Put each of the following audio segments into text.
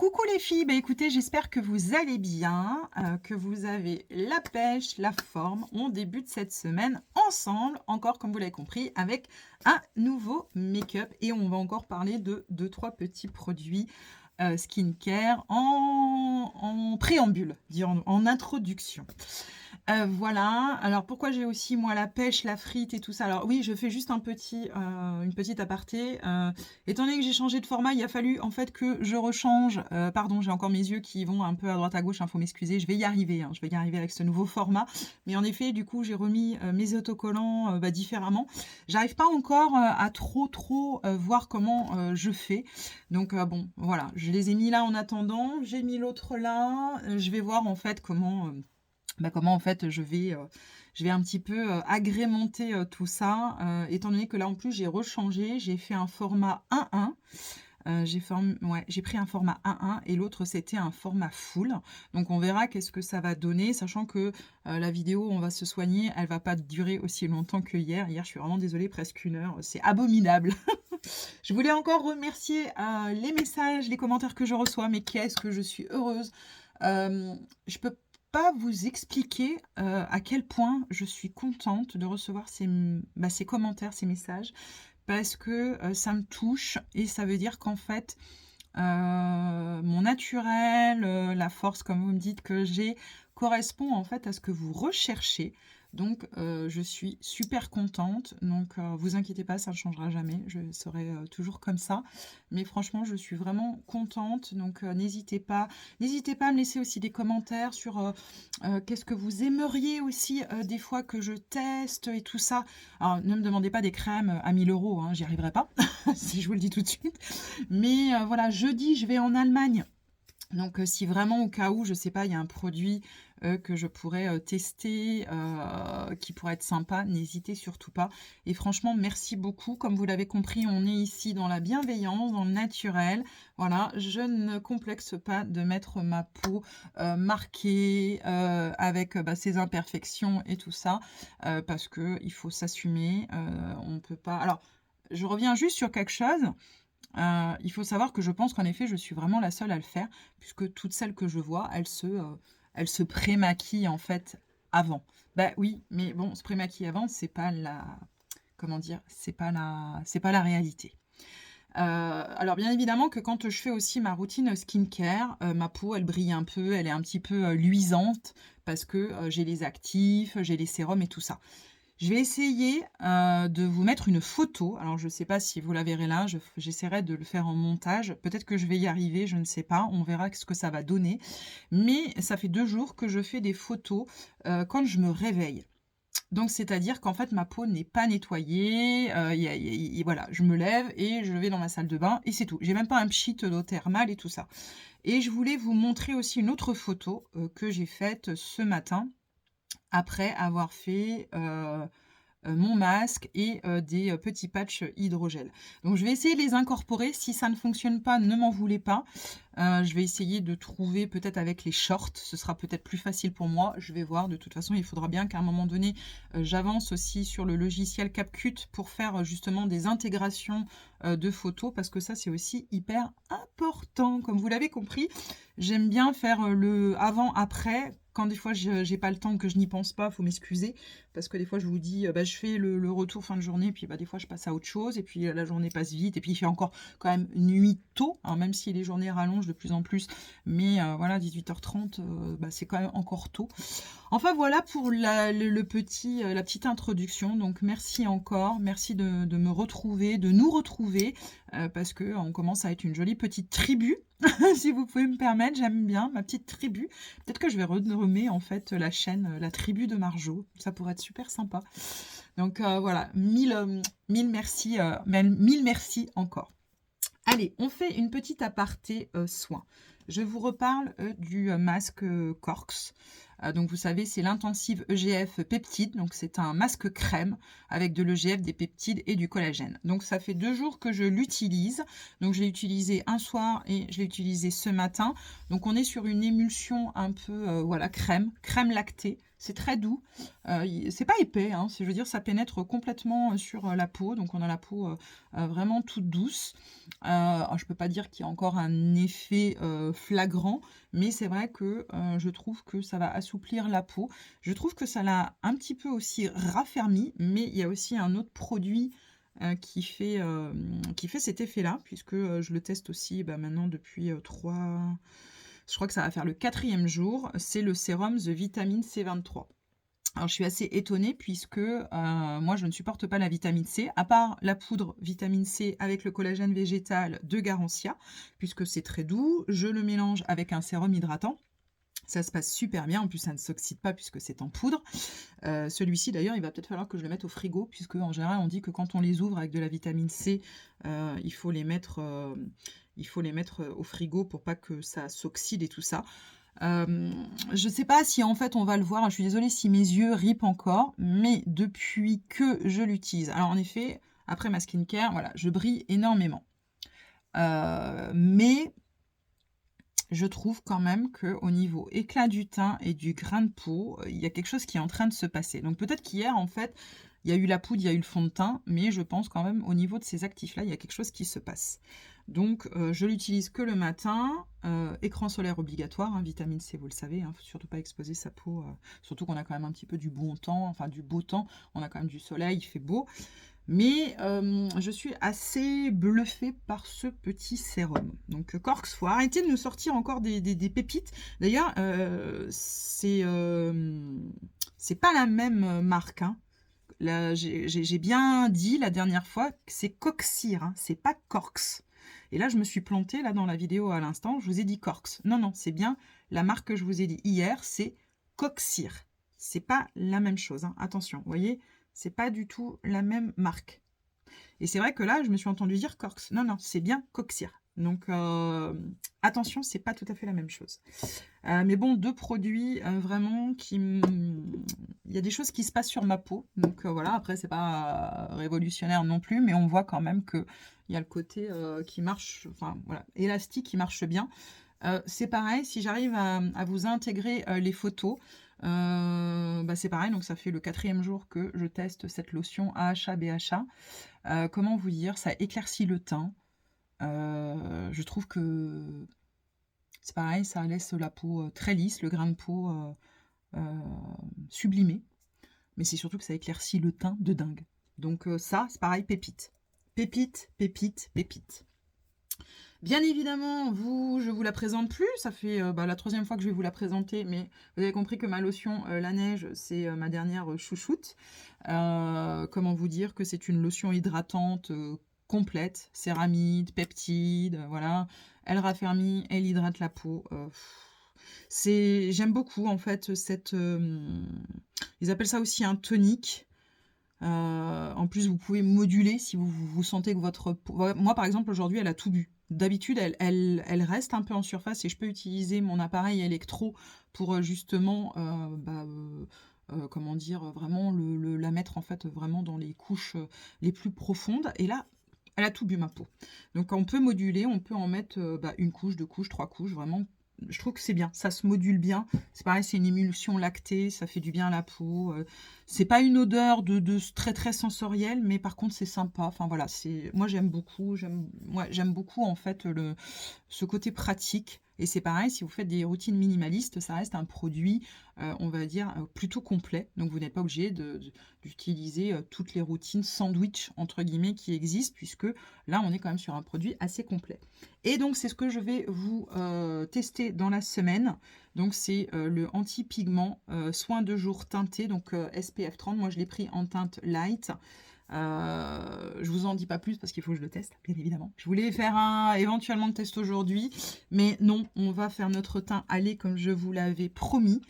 Coucou les filles, bah écoutez, j'espère que vous allez bien, que vous avez la pêche, la forme. On débute cette semaine ensemble, encore comme vous l'avez compris, avec un nouveau make-up et on va encore parler de 2-3 petits produits skincare en préambule, en introduction. Voilà, alors pourquoi j'ai aussi moi la pêche, la frite et tout ça? Alors oui, je fais juste une petite aparté. Étant donné que j'ai changé de format, il a fallu en fait que je rechange. Pardon, j'ai encore mes yeux qui vont un peu à droite à gauche, il faut m'excuser. Je vais y arriver, hein, je vais y arriver avec ce nouveau format. Mais en effet, du coup, j'ai remis mes autocollants différemment. J'arrive pas encore à trop voir comment je fais. Donc bon, voilà, je les ai mis là en attendant. J'ai mis l'autre là. Je vais voir en fait comment en fait je vais un petit peu agrémenter tout ça, étant donné que là en plus j'ai rechangé, j'ai fait un format 1-1. J'ai pris un format 1-1 et l'autre c'était un format full. Donc on verra qu'est-ce que ça va donner, sachant que la vidéo on va se soigner, elle va pas durer aussi longtemps que hier. Hier je suis vraiment désolée, presque 1 heure, c'est abominable. Je voulais encore remercier les messages, les commentaires que je reçois, mais qu'est-ce que je suis heureuse. Je peux pas vous expliquer à quel point je suis contente de recevoir ces commentaires, ces messages, parce que ça me touche et ça veut dire qu'en fait, mon naturel, la force, comme vous me dites que j'ai, correspond en fait à ce que vous recherchez. Donc, je suis super contente. Donc, vous inquiétez pas, ça ne changera jamais. Je serai toujours comme ça. Mais franchement, je suis vraiment contente. Donc, n'hésitez pas. N'hésitez pas à me laisser aussi des commentaires sur qu'est-ce que vous aimeriez aussi des fois que je teste et tout ça. Alors, ne me demandez pas des crèmes à 1 000 €, hein, j'y arriverai pas, si je vous le dis tout de suite. Mais voilà, jeudi, je vais en Allemagne. Donc, si vraiment au cas où, je sais pas, il y a un produit que je pourrais tester, qui pourrait être sympa, n'hésitez surtout pas. Et franchement, merci beaucoup. Comme vous l'avez compris, on est ici dans la bienveillance, dans le naturel. Voilà, je ne complexe pas de mettre ma peau marquée avec ses imperfections et tout ça, parce qu'il faut s'assumer. On peut pas. Alors, je reviens juste sur quelque chose. Il faut savoir que je pense qu'en effet, je suis vraiment la seule à le faire, puisque toutes celles que je vois, elles se pré-maquillent en fait avant. Bah oui, mais bon, se pré-maquiller avant, c'est pas la, comment dire, c'est pas la réalité. Alors bien évidemment que quand je fais aussi ma routine skincare, ma peau, elle brille un peu, elle est un petit peu luisante parce que j'ai les actifs, j'ai les sérums et tout ça. Je vais essayer de vous mettre une photo. Alors, je ne sais pas si vous la verrez là. J'essaierai de le faire en montage. Peut-être que je vais y arriver, je ne sais pas. On verra ce que ça va donner. Mais ça fait 2 jours que je fais des photos quand je me réveille. Donc, c'est-à-dire qu'en fait, ma peau n'est pas nettoyée. Voilà, je me lève et je vais dans ma salle de bain et c'est tout. J'ai même pas un pchit d'eau thermale et tout ça. Et je voulais vous montrer aussi une autre photo que j'ai faite ce matin après avoir fait mon masque et des petits patchs hydrogel. Donc je vais essayer de les incorporer. Si ça ne fonctionne pas, ne m'en voulez pas. Je vais essayer de trouver peut-être avec les shorts. Ce sera peut-être plus facile pour moi. Je vais voir. De toute façon, il faudra bien qu'à un moment donné, j'avance aussi sur le logiciel CapCut pour faire justement des intégrations de photos parce que ça, c'est aussi hyper important. Comme vous l'avez compris, j'aime bien faire le avant-après. Quand des fois j'ai pas le temps, que je n'y pense pas, faut m'excuser parce que des fois je vous dis je fais le retour fin de journée puis des fois je passe à autre chose et puis la journée passe vite et puis il fait encore quand même nuit tôt, hein, même si les journées rallongent de plus en plus, mais voilà, 18h30 c'est quand même encore tôt. Enfin voilà pour la petite introduction. Donc merci encore, merci de me retrouver, de nous retrouver, parce que on commence à être une jolie petite tribu. Si vous pouvez me permettre, j'aime bien ma petite tribu. Peut-être que je vais renommer en fait la chaîne la tribu de Marjo. Ça pourrait être super sympa. Donc voilà, mille merci, mille merci encore. Allez, on fait une petite aparté soin. Je vous reparle du masque Corks. Donc vous savez, c'est l'intensive EGF peptide. Donc c'est un masque crème avec de l'EGF, des peptides et du collagène. Donc ça fait 2 jours que je l'utilise. Donc je l'ai utilisé un soir et je l'ai utilisé ce matin. Donc on est sur une émulsion un peu voilà, crème lactée. C'est très doux. C'est pas épais, hein, je veux dire, ça pénètre complètement sur la peau. Donc, on a la peau vraiment toute douce. Alors, je peux pas dire qu'il y a encore un effet flagrant, mais c'est vrai que je trouve que ça va assouplir la peau. Je trouve que ça l'a un petit peu aussi raffermi, mais il y a aussi un autre produit qui fait cet effet-là, puisque je le teste aussi maintenant depuis 3. Je crois que ça va faire le 4e jour. C'est le sérum The Vitamine C23. Alors, je suis assez étonnée puisque moi, je ne supporte pas la vitamine C, à part la poudre vitamine C avec le collagène végétal de Garancia, puisque c'est très doux. Je le mélange avec un sérum hydratant. Ça se passe super bien. En plus, ça ne s'oxyde pas puisque c'est en poudre. Celui-ci, d'ailleurs, il va peut-être falloir que je le mette au frigo, puisque en général, on dit que quand on les ouvre avec de la vitamine C, il faut les mettre au frigo pour pas que ça s'oxyde et tout ça. Je ne sais pas si en fait on va le voir, je suis désolée si mes yeux ripent encore, mais depuis que je l'utilise, alors en effet, après ma skincare, voilà, je brille énormément. Mais je trouve quand même qu'au niveau éclat du teint et du grain de peau, il y a quelque chose qui est en train de se passer. Donc peut-être qu'hier, en fait, il y a eu la poudre, il y a eu le fond de teint, mais je pense quand même au niveau de ces actifs-là, il y a quelque chose qui se passe. Donc je l'utilise que le matin, écran solaire obligatoire, hein, vitamine C, vous le savez, hein, faut surtout pas exposer sa peau, surtout qu'on a quand même un petit peu du bon temps, enfin du beau temps, on a quand même du soleil, il fait beau. Mais je suis assez bluffée par ce petit sérum. Donc Corks, faut arrêter de nous sortir encore des pépites. D'ailleurs, c'est pas la même marque, hein. J'ai bien dit la dernière fois que c'est Coxir, hein, c'est pas Corks. Et là, je me suis plantée là dans la vidéo à l'instant, je vous ai dit Corks. Non, non, c'est bien la marque que je vous ai dit hier, c'est Coxir. C'est pas la même chose, hein. Attention, vous voyez, c'est pas du tout la même marque. Et c'est vrai que là, je me suis entendu dire Corks. Non, non, c'est bien Coxir. Donc, attention, c'est pas tout à fait la même chose. Mais bon, 2 produits vraiment il y a des choses qui se passent sur ma peau. Donc voilà, après, c'est pas révolutionnaire non plus, mais on voit quand même qu'il y a le côté qui marche, enfin voilà, élastique qui marche bien. C'est pareil, si j'arrive à vous intégrer les photos, c'est pareil, donc ça fait le 4e jour que je teste cette lotion AHA BHA. Comment vous dire, ça éclaircit le teint. Je trouve que c'est pareil, ça laisse la peau très lisse, le grain de peau sublimé. Mais c'est surtout que ça éclaircit le teint de dingue. Donc ça, c'est pareil, pépite. Pépite, pépite, pépite. Bien évidemment, je vous la présente plus. Ça fait la 3e fois que je vais vous la présenter, mais vous avez compris que ma lotion La Neige, c'est ma dernière chouchoute. Comment vous dire que c'est une lotion hydratante complète, céramide, peptides, voilà. Elle raffermit, elle hydrate la peau. J'aime beaucoup en fait ils appellent ça aussi un tonique. En plus, vous pouvez moduler si vous sentez que votre peau... Moi, par exemple, aujourd'hui, elle a tout bu. D'habitude, elle reste un peu en surface et je peux utiliser mon appareil électro pour justement, comment dire, vraiment la mettre en fait vraiment dans les couches les plus profondes. Et là, elle a tout bu, ma peau. Donc, on peut moduler, on peut en mettre 1 couche, 2 couches, 3 couches, vraiment. Je trouve que c'est bien, ça se module bien. C'est pareil, c'est une émulsion lactée, ça fait du bien à la peau. C'est pas une odeur de très très sensorielle, mais par contre c'est sympa. Enfin voilà, moi j'aime beaucoup. J'aime beaucoup en fait ce côté pratique. Et c'est pareil, si vous faites des routines minimalistes, ça reste un produit, on va dire, plutôt complet. Donc vous n'êtes pas obligé d'utiliser toutes les routines sandwich, entre guillemets, qui existent, puisque là, on est quand même sur un produit assez complet. Et donc, c'est ce que je vais vous tester dans la semaine. Donc, c'est le anti-pigment soin de jour teinté, donc SPF 30. Moi, je l'ai pris en teinte light. Je vous en dis pas plus parce qu'il faut que je le teste, bien évidemment. Je voulais faire éventuellement le test aujourd'hui, mais non, on va faire notre teint aller comme je vous l'avais promis,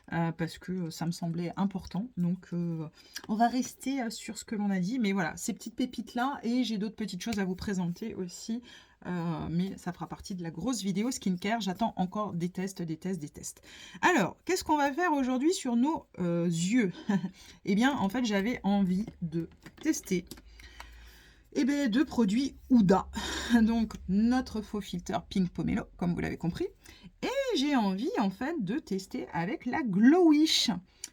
parce que ça me semblait important. Donc, on va rester sur ce que l'on a dit. Mais voilà, ces petites pépites-là, et j'ai d'autres petites choses à vous présenter aussi. Mais ça fera partie de la grosse vidéo skincare. J'attends encore des tests. Alors, qu'est-ce qu'on va faire aujourd'hui sur nos yeux? Eh bien, en fait, j'avais envie de tester 2 produits Huda. Donc, notre faux filter Pink Pomelo, comme vous l'avez compris. Et Et j'ai envie en fait de tester avec la Glowish,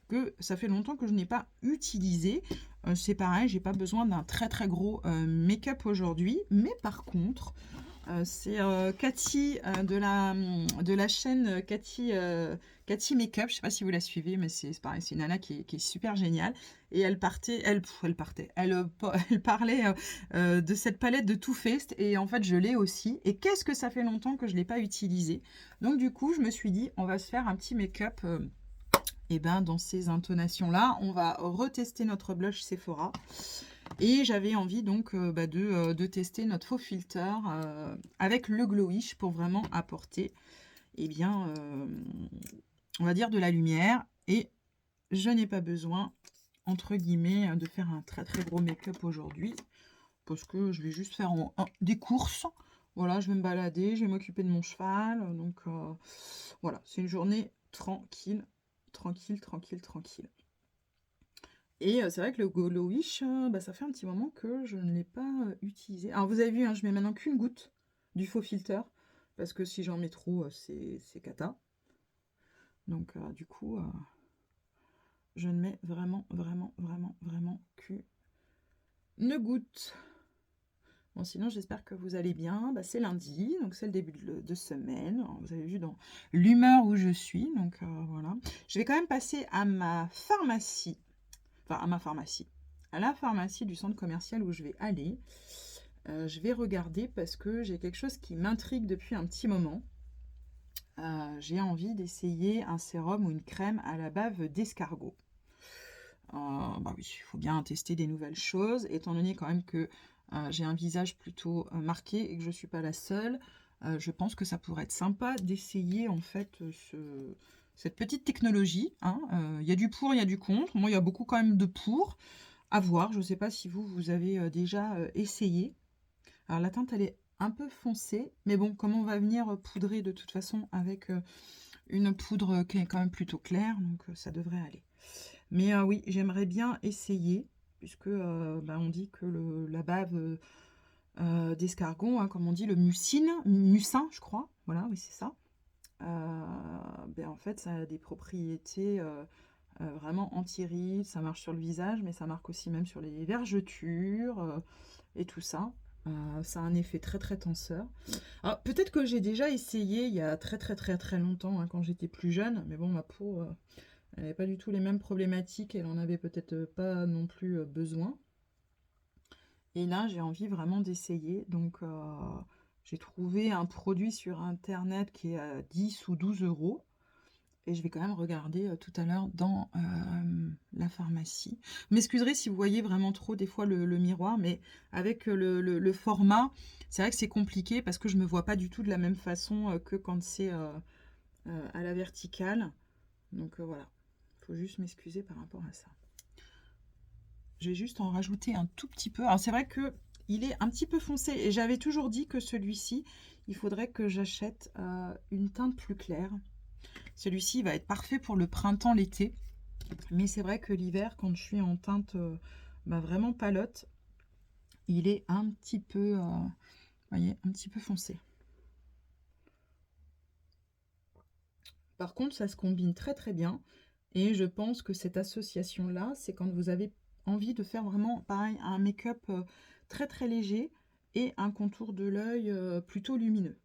que ça fait longtemps que je n'ai pas utilisé. C'est pareil, j'ai pas besoin d'un très très gros make-up aujourd'hui, mais par contre, c'est Cathy de la chaîne Cathy Makeup. Je sais pas si vous la suivez, mais c'est pareil, c'est une nana qui est super géniale. Et elle elle parlait de cette palette de Too Faced. Et en fait, je l'ai aussi. Et qu'est-ce que ça fait longtemps que je ne l'ai pas utilisée. Donc du coup, je me suis dit, on va se faire un petit make-up. Et ben dans ces intonations-là, on va retester notre blush Sephora. Et j'avais envie donc de tester notre faux filter avec le Glowish pour vraiment apporter, eh bien, on va dire de la lumière. Et je n'ai pas besoin, entre guillemets, de faire un très très gros make-up aujourd'hui, parce que je vais juste faire des courses. Voilà, je vais me balader, je vais m'occuper de mon cheval. Donc voilà, c'est une journée tranquille, tranquille, tranquille, tranquille. Et c'est vrai que le Glowish, ça fait un petit moment que je ne l'ai pas utilisé. Alors vous avez vu, hein, je mets maintenant qu'une goutte du faux filter, parce que si j'en mets trop, c'est cata. Donc du coup, je ne mets vraiment, vraiment, vraiment, vraiment qu'une goutte. Bon, sinon, j'espère que vous allez bien. C'est lundi, donc c'est le début de semaine. Alors, vous avez vu dans l'humeur où je suis, donc voilà. Je vais quand même passer à ma pharmacie. Enfin, à la pharmacie du centre commercial où je vais aller. Je vais regarder parce que j'ai quelque chose qui m'intrigue depuis un petit moment. J'ai envie d'essayer un sérum ou une crème à la bave d'escargot. Oui, il faut bien tester des nouvelles choses, étant donné quand même que j'ai un visage plutôt marqué et que je ne suis pas la seule. Je pense que ça pourrait être sympa d'essayer en fait cette petite technologie. Hein. Il y a du pour, il y a du contre. Moi, il y a beaucoup quand même de pour. À voir, je ne sais pas si vous avez déjà essayé. Alors la teinte, elle est un peu foncée, mais bon, comme on va venir poudrer de toute façon avec une poudre qui est quand même plutôt claire, donc ça devrait aller. Mais oui, j'aimerais bien essayer, puisque on dit que la bave d'escargot, hein, comme on dit, le mucin, je crois, voilà, oui, c'est ça. En fait, ça a des propriétés vraiment anti-rides, ça marche sur le visage, mais ça marque aussi même sur les vergetures et tout ça. Ça a un effet très très tenseur. Alors peut-être que j'ai déjà essayé il y a très très très très longtemps, hein, quand j'étais plus jeune, mais bon, ma peau elle n'avait pas du tout les mêmes problématiques, elle en avait peut-être pas non plus besoin. Et là, j'ai envie vraiment d'essayer. Donc, j'ai trouvé un produit sur Internet qui est à 10 ou 12 euros. Et je vais quand même regarder tout à l'heure dans la pharmacie. Vous m'excuserez si vous voyez vraiment trop des fois le miroir, mais avec le format, c'est vrai que c'est compliqué parce que je ne me vois pas du tout de la même façon que quand c'est à la verticale. Donc voilà, il faut juste m'excuser par rapport à ça. Je vais juste en rajouter un tout petit peu. Alors c'est vrai que il est un petit peu foncé et j'avais toujours dit que celui-ci, il faudrait que j'achète une teinte plus claire. Celui-ci va être parfait pour le printemps, l'été. Mais c'est vrai que l'hiver, quand je suis en teinte vraiment palote, il est un petit peu, voyez, un petit peu foncé. Par contre, ça se combine très très bien. Et je pense que cette association-là, c'est quand vous avez envie de faire vraiment, pareil, un make-up très très léger et un contour de l'œil plutôt lumineux.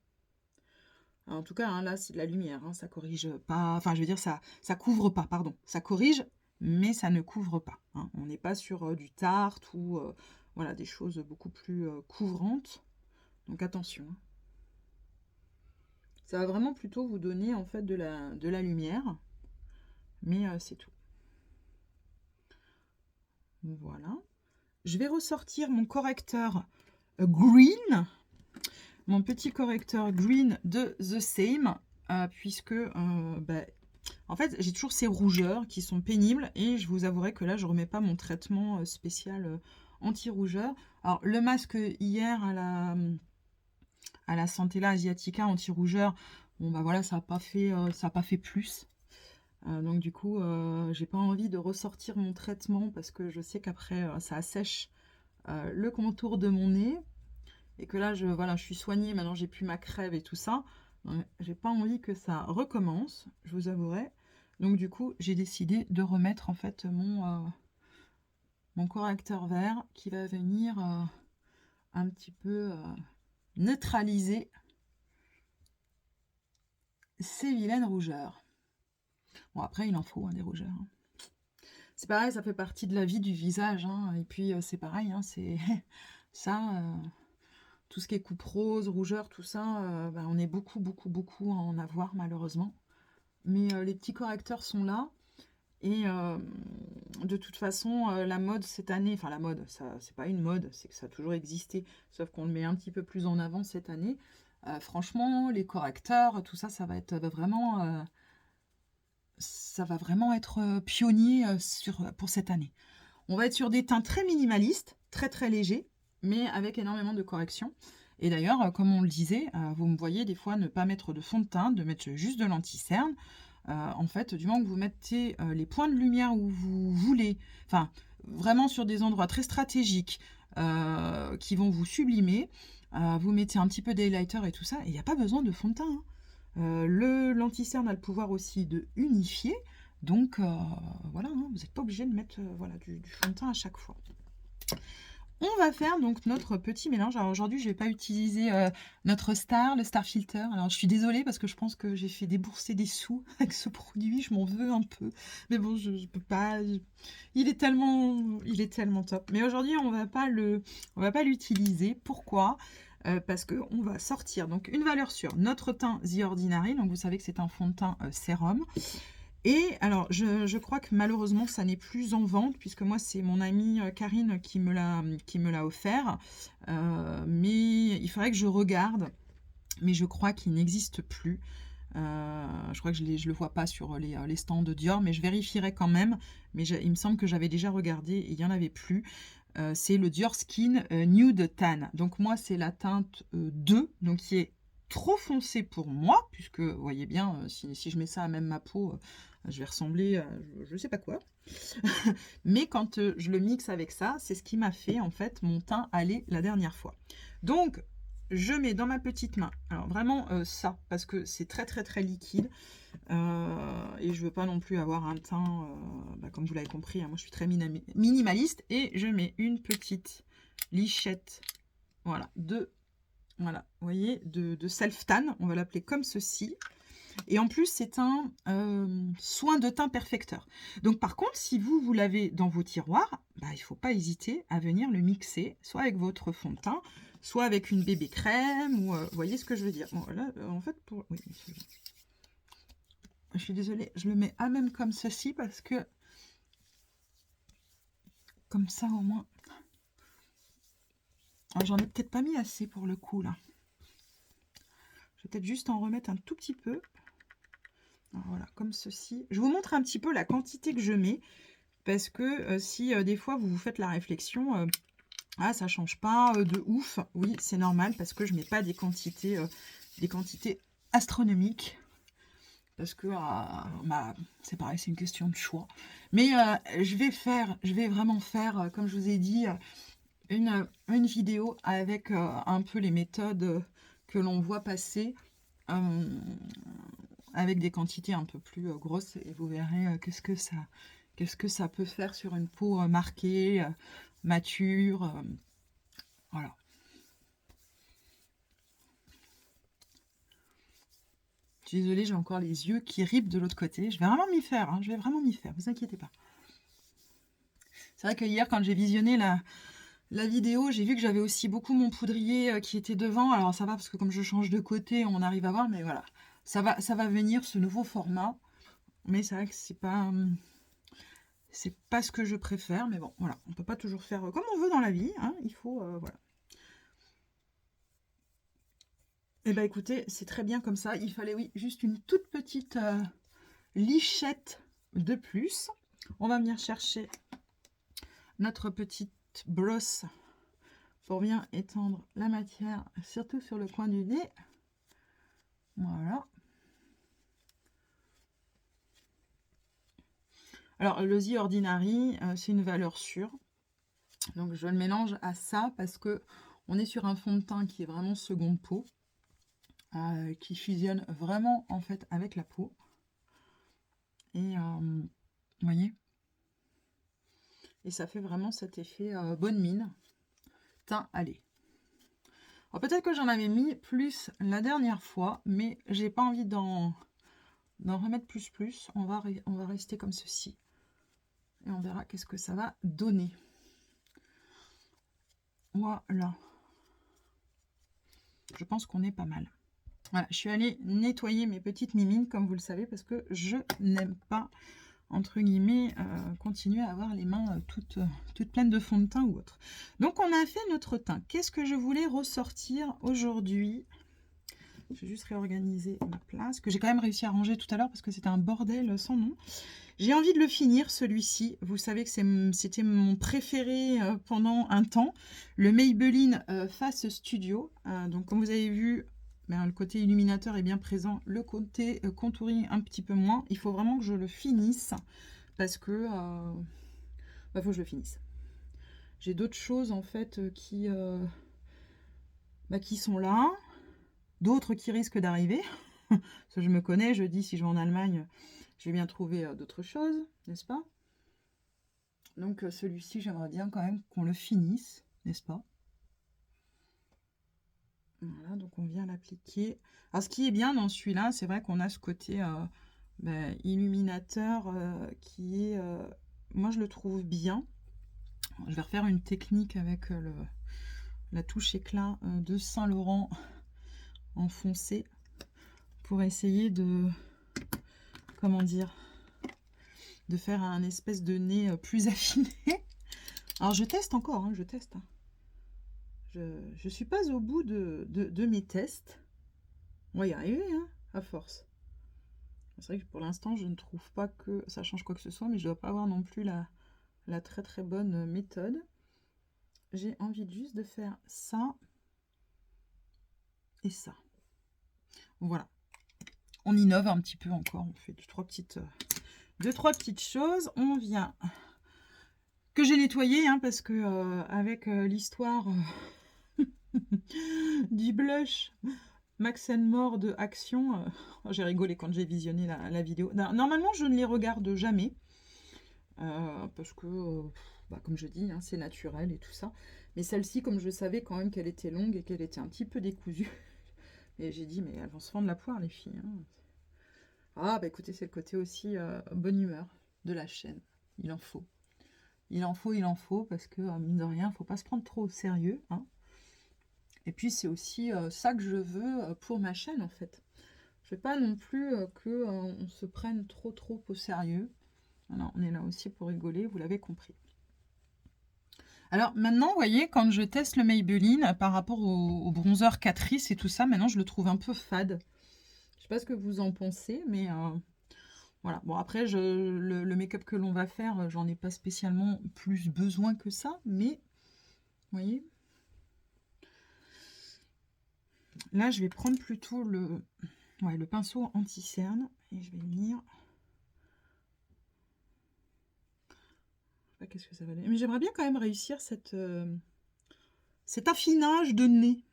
En tout cas, hein, là, c'est de la lumière, hein, ça corrige pas, enfin, je veux dire, ça couvre pas, pardon. Ça corrige, mais ça ne couvre pas. Hein. On n'est pas sur du tarte ou voilà, des choses beaucoup plus couvrantes. Donc attention. Hein. Ça va vraiment plutôt vous donner en fait de la lumière, mais c'est tout. Voilà. Je vais ressortir mon correcteur green, mon petit correcteur green de The Same, puisque en fait j'ai toujours ces rougeurs qui sont pénibles et je vous avouerai que là je remets pas mon traitement spécial anti-rougeur. Alors le masque hier à la Santella Asiatica anti-rougeur, bon voilà, ça n'a pas fait plus. Donc du coup j'ai pas envie de ressortir mon traitement parce que je sais qu'après ça assèche le contour de mon nez et que là je suis soignée, maintenant j'ai plus ma crève et tout ça, Ouais, j'ai pas envie que ça recommence, je vous avouerai. Donc du coup, j'ai décidé de remettre en fait mon correcteur vert qui va venir un petit peu neutraliser ces vilaines rougeurs. Bon, après, il en faut des rougeurs, hein. C'est pareil, ça fait partie de la vie du visage, hein. Et puis, c'est pareil, hein, c'est ça, tout ce qui est coupe rose, rougeur, tout ça, bah, on est beaucoup, beaucoup, beaucoup à en avoir, malheureusement. Mais les petits correcteurs sont là. Et de toute façon, la mode cette année, enfin la mode, ça, c'est pas une mode, c'est que ça a toujours existé, sauf qu'on le met un petit peu plus en avant cette année. Franchement, les correcteurs, tout ça, ça va être vraiment être pionnier pour cette année. On va être sur des teints très minimalistes, très très légers, mais avec énormément de corrections. Et d'ailleurs, comme on le disait, vous me voyez des fois ne pas mettre de fond de teint, de mettre juste de l'anti-cerne. En fait, du moment que vous mettez les points de lumière où vous voulez, enfin, vraiment sur des endroits très stratégiques qui vont vous sublimer, vous mettez un petit peu d'highlighter et tout ça, et il n'y a pas besoin de fond de teint, hein. L'anti-cerne a le pouvoir aussi de unifier, donc voilà, hein, vous n'êtes pas obligé de mettre voilà, du fond de teint à chaque fois. On va faire donc notre petit mélange. Alors aujourd'hui, je ne vais pas utiliser notre star, le Star Filter. Alors je suis désolée parce que je pense que j'ai fait débourser des sous avec ce produit. Je m'en veux un peu. Mais bon, je ne peux pas. Il est tellement top. Mais aujourd'hui, on va pas l'utiliser. Pourquoi? Parce qu'on va sortir donc une valeur sûre. Notre teint The Ordinary. Donc vous savez que c'est un fond de teint sérum. Et alors, je crois que malheureusement, ça n'est plus en vente, puisque moi, c'est mon amie Karine qui me l'a offert. Mais il faudrait que je regarde. Mais je crois qu'il n'existe plus. Je crois que je le vois pas sur les stands de Dior, mais je vérifierai quand même. Mais il me semble que j'avais déjà regardé et il n'y en avait plus. C'est le Dior Skin Nude Tan. Donc moi, c'est la teinte 2, donc qui est trop foncé pour moi, puisque vous voyez bien, si je mets ça à même ma peau, je vais ressembler à je ne sais pas quoi. Mais quand je le mixe avec ça, c'est ce qui m'a fait en fait mon teint aller la dernière fois. Donc je mets dans ma petite main, alors vraiment ça, parce que c'est très très très liquide, et je veux pas non plus avoir un teint, comme vous l'avez compris, hein, moi je suis très minimaliste, et je mets une petite lichette, voilà, voilà, vous voyez, de self-tan, on va l'appeler comme ceci. Et en plus, c'est un soin de teint perfecteur. Donc par contre, si vous l'avez dans vos tiroirs, bah, il ne faut pas hésiter à venir le mixer, soit avec votre fond de teint, soit avec une bébé crème, ou vous voyez ce que je veux dire. Bon, là, en fait, oui, je suis désolée, je le mets à même comme ceci, parce que comme ça, au moins... J'en ai peut-être pas mis assez pour le coup, là. Je vais peut-être juste en remettre un tout petit peu. Alors, voilà, comme ceci. Je vous montre un petit peu la quantité que je mets, parce que si des fois vous vous faites la réflexion, ah ça change pas de ouf, oui c'est normal, parce que je mets pas des quantités astronomiques, parce que c'est pareil, c'est une question de choix. Mais je vais vraiment faire, comme je vous ai dit, une vidéo avec un peu les méthodes que l'on voit passer, avec des quantités un peu plus grosses, et vous verrez qu'est-ce que ça peut faire sur une peau marquée, mature, voilà. Je suis désolée, j'ai encore les yeux qui ripent de l'autre côté. Je vais vraiment m'y faire, hein, je vais vraiment m'y faire, vous inquiétez pas. C'est vrai que hier, quand j'ai visionné la vidéo, j'ai vu que j'avais aussi beaucoup mon poudrier qui était devant. Alors ça va, parce que comme je change de côté, on arrive à voir, mais voilà. Ça va venir, ce nouveau format. Mais c'est vrai que c'est pas ce que je préfère. Mais bon, voilà. On peut pas toujours faire comme on veut dans la vie, hein. Il faut, voilà. Eh bien, écoutez, c'est très bien comme ça. Il fallait, oui, juste une toute petite lichette de plus. On va venir chercher notre petite brosse pour bien étendre la matière, surtout sur le coin du nez. Voilà. Alors, le The Ordinary, c'est une valeur sûre. Donc, je le mélange à ça parce que on est sur un fond de teint qui est vraiment seconde peau. qui fusionne vraiment en fait avec la peau. Et vous voyez, et ça fait vraiment cet effet bonne mine, teint allé. Alors peut-être que j'en avais mis plus la dernière fois, mais j'ai pas envie d'en remettre plus. On va rester comme ceci. Et on verra qu'est-ce que ça va donner. Voilà. Je pense qu'on est pas mal. Voilà, je suis allée nettoyer mes petites mimines, comme vous le savez, parce que je n'aime pas, entre guillemets, continuer à avoir les mains toutes pleines de fond de teint ou autre. Donc, on a fait notre teint. Qu'est-ce que je voulais ressortir aujourd'hui? Je vais juste réorganiser ma place, que j'ai quand même réussi à ranger tout à l'heure, parce que c'était un bordel sans nom. J'ai envie de le finir, celui-ci. Vous savez que c'était mon préféré pendant un temps. Le Maybelline Face Studio. Donc, comme vous avez vu, ben, le côté illuminateur est bien présent. Le côté contouring un petit peu moins. Il faut vraiment que je le finisse. Parce que... faut que je le finisse. J'ai d'autres choses, en fait, qui sont là. D'autres qui risquent d'arriver. Parce que je me connais, je dis si je vais en Allemagne... Je vais bien trouver d'autres choses, n'est-ce pas? Donc celui-ci, j'aimerais bien quand même qu'on le finisse, n'est-ce pas? Voilà, donc on vient l'appliquer. Alors ce qui est bien dans celui-là, c'est vrai qu'on a ce côté illuminateur qui est... moi, je le trouve bien. Je vais refaire une technique avec la touche éclat de Saint-Laurent en foncé pour essayer de... Comment dire, de faire un espèce de nez plus affiné. Alors je teste encore, hein, je teste. Je suis pas au bout de mes tests. On va y arriver, hein, à force. C'est vrai que pour l'instant, je ne trouve pas que ça change quoi que ce soit, mais je dois pas avoir non plus la très très bonne méthode. J'ai envie juste de faire ça et ça. Voilà. On innove un petit peu encore. On fait deux, trois petites choses. On vient... que j'ai nettoyé, hein, parce que avec l'histoire du blush Max More de Action, j'ai rigolé quand j'ai visionné la vidéo. Normalement, je ne les regarde jamais, parce que, comme je dis, hein, c'est naturel et tout ça. Mais celle-ci, comme je savais quand même qu'elle était longue et qu'elle était un petit peu décousue, et j'ai dit, mais elles vont se fendre la poire, les filles. Hein. Ah, écoutez, c'est le côté aussi bonne humeur de la chaîne. Il en faut. Il en faut, parce que, mine de rien, il ne faut pas se prendre trop au sérieux. Hein. Et puis, c'est aussi ça que je veux pour ma chaîne, en fait. Je ne veux pas non plus qu'on se prenne trop au sérieux. Alors, on est là aussi pour rigoler, vous l'avez compris. Alors, maintenant, vous voyez, quand je teste le Maybelline par rapport au bronzer Catrice et tout ça, maintenant, je le trouve un peu fade. Je ne sais pas ce que vous en pensez, mais... voilà, bon après le make-up que l'on va faire, j'en ai pas spécialement plus besoin que ça, mais vous voyez. Là je vais prendre plutôt le pinceau anti-cerne et je vais venir. Je sais pas qu'est-ce que ça va donner, mais j'aimerais bien quand même réussir cet affinage de nez.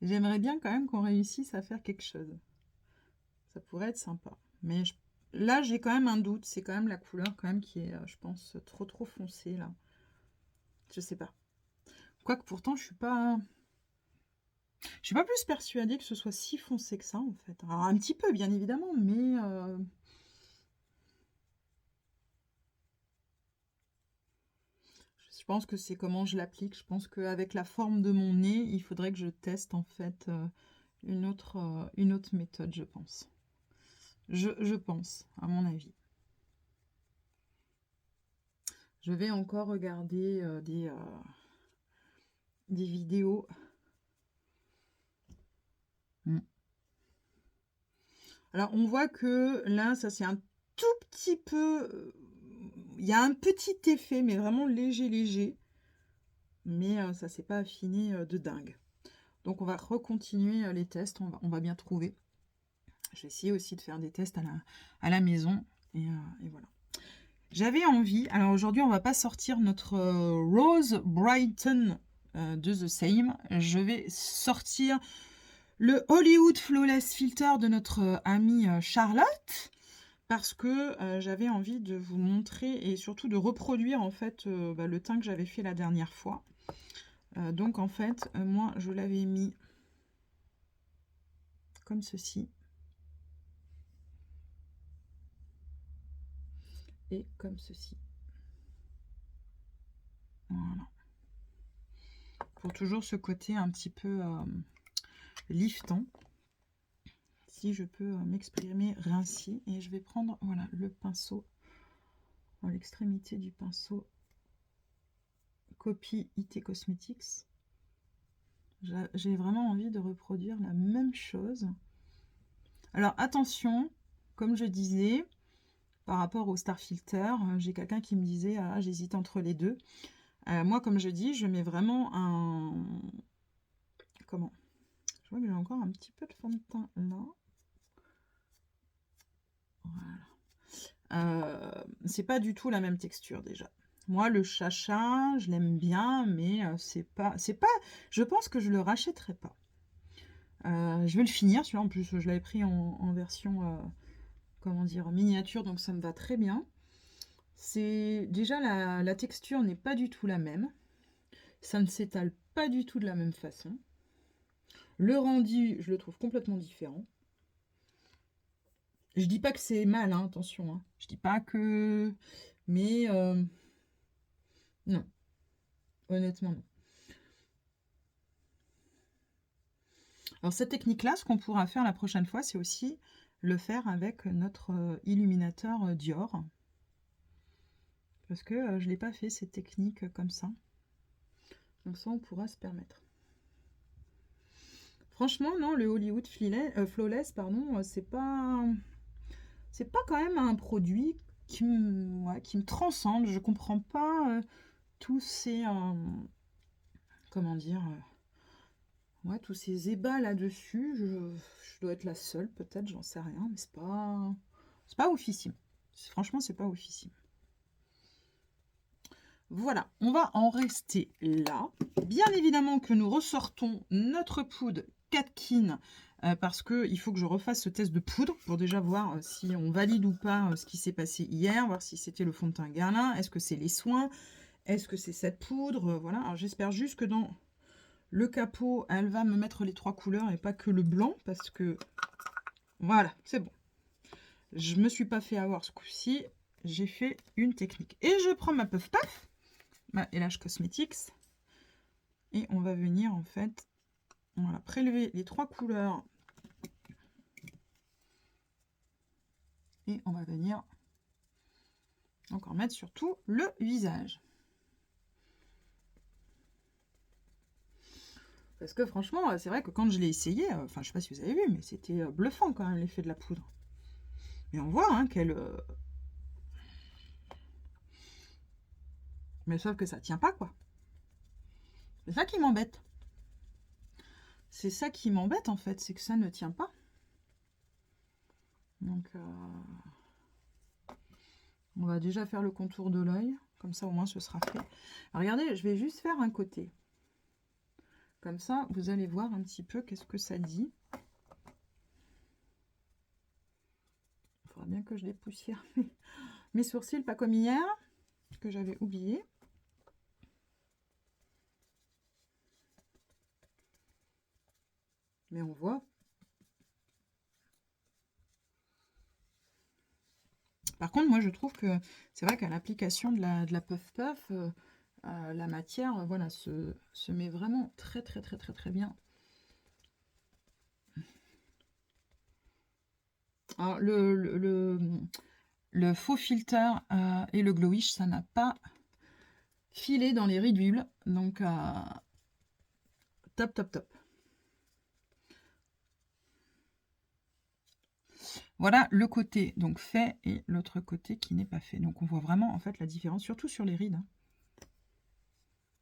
J'aimerais bien quand même qu'on réussisse à faire quelque chose. Ça pourrait être sympa. Mais là, j'ai quand même un doute. C'est quand même la couleur quand même qui est, je pense, trop foncée là. Je sais pas. Quoique pourtant, je suis pas plus persuadée que ce soit si foncé que ça en fait. Alors un petit peu, bien évidemment, mais je pense que c'est comment je l'applique. Je pense qu'avec la forme de mon nez, il faudrait que je teste en fait une autre méthode, je pense. Je pense, à mon avis. Je vais encore regarder des vidéos. Alors, on voit que là, ça c'est un tout petit peu... il y a un petit effet, mais vraiment léger. Mais ça ne s'est pas affiné de dingue. Donc, on va recontinuer les tests. On va bien trouver. Je vais essayer aussi de faire des tests à la maison. Et voilà. J'avais envie... Alors, aujourd'hui, on ne va pas sortir notre Rose Brighton de The Same. Je vais sortir le Hollywood Flawless Filter de notre amie Charlotte. Parce que j'avais envie de vous montrer et surtout de reproduire en fait le teint que j'avais fait la dernière fois. Donc en fait, moi je l'avais mis comme ceci. Et comme ceci. Voilà. Pour toujours ce côté un petit peu liftant. Si je peux m'exprimer ainsi. Et je vais prendre voilà, le pinceau, l'extrémité du pinceau Copy IT Cosmetics. J'ai vraiment envie de reproduire la même chose. Alors attention, comme je disais, par rapport au Star Filter, j'ai quelqu'un qui me disait ah, j'hésite entre les deux. Moi, comme je dis, je mets vraiment un... Comment? Je vois que j'ai encore un petit peu de fond de teint là. Voilà. C'est pas du tout la même texture déjà. Moi, le chacha, je l'aime bien, mais c'est pas... Je pense que je le rachèterai pas. Je vais le finir, celui-là en plus, je l'avais pris en version, comment dire, miniature, donc ça me va très bien. C'est déjà la texture n'est pas du tout la même. Ça ne s'étale pas du tout de la même façon. Le rendu, je le trouve complètement différent. Je dis pas que c'est mal, hein, attention. Hein. Je dis pas que... Mais... non. Honnêtement, non. Alors cette technique-là, ce qu'on pourra faire la prochaine fois, c'est aussi le faire avec notre illuminateur Dior. Parce que je ne l'ai pas fait, cette technique comme ça. Donc ça, on pourra se permettre. Franchement, non, le Hollywood Flawless, pardon, c'est pas quand même un produit qui me transcende. Je comprends pas tous ces... comment dire tous ces ébats là-dessus. Je dois être la seule, peut-être, j'en sais rien, mais c'est pas oufissime. Franchement, c'est pas oufissime. Voilà, on va en rester là. Bien évidemment que nous ressortons notre poudre Katkin parce qu'il faut que je refasse ce test de poudre pour déjà voir si on valide ou pas ce qui s'est passé hier, voir si c'était le fond de teint Guerlain, est-ce que c'est les soins, est-ce que c'est cette poudre, voilà. Alors j'espère juste que dans le capot, elle va me mettre les 3 couleurs et pas que le blanc parce que voilà, c'est bon. Je me suis pas fait avoir ce coup-ci, j'ai fait une technique. Et je prends ma Puff Puff, ma LH Cosmetics, et on va venir en fait voilà, prélever les 3 couleurs et on va venir encore mettre sur tout le visage. Parce que franchement, c'est vrai que quand je l'ai essayé, enfin je sais pas si vous avez vu, mais c'était bluffant quand même l'effet de la poudre. Et on voit hein, qu'elle... Mais sauf que ça tient pas quoi. C'est ça qui m'embête. C'est ça qui m'embête en fait, c'est que ça ne tient pas. Donc on va déjà faire le contour de l'œil, comme ça au moins ce sera fait. Alors, regardez, je vais juste faire un côté. Comme ça, vous allez voir un petit peu qu'est-ce que ça dit. Il faudra bien que je dépoussière mes sourcils, pas comme hier, que j'avais oublié. Mais on voit. Par contre, moi, je trouve que c'est vrai qu'à l'application de la Puff Puff, la matière, voilà, se met vraiment très, très, très, très, très bien. Alors, le faux filter et le glowish, ça n'a pas filé dans les ridules. Donc, top, top, top. Voilà le côté donc fait et l'autre côté qui n'est pas fait. Donc on voit vraiment en fait la différence, surtout sur les rides. Hein.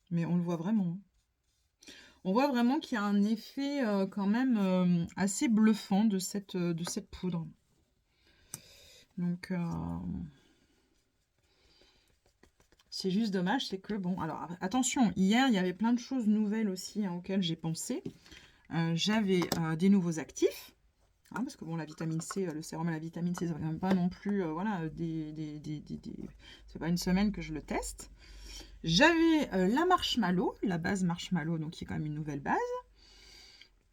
Mais on le voit vraiment. On voit vraiment qu'il y a un effet quand même assez bluffant de cette poudre. Donc C'est juste dommage, c'est que bon, alors attention, hier, il y avait plein de choses nouvelles aussi, hein, auxquelles j'ai pensé. J'avais des nouveaux actifs, hein, parce que bon, la vitamine C, le sérum à la vitamine C, ça va même pas non plus, voilà, c'est pas une semaine que je le teste. J'avais la marshmallow, la base marshmallow, donc qui est quand même une nouvelle base.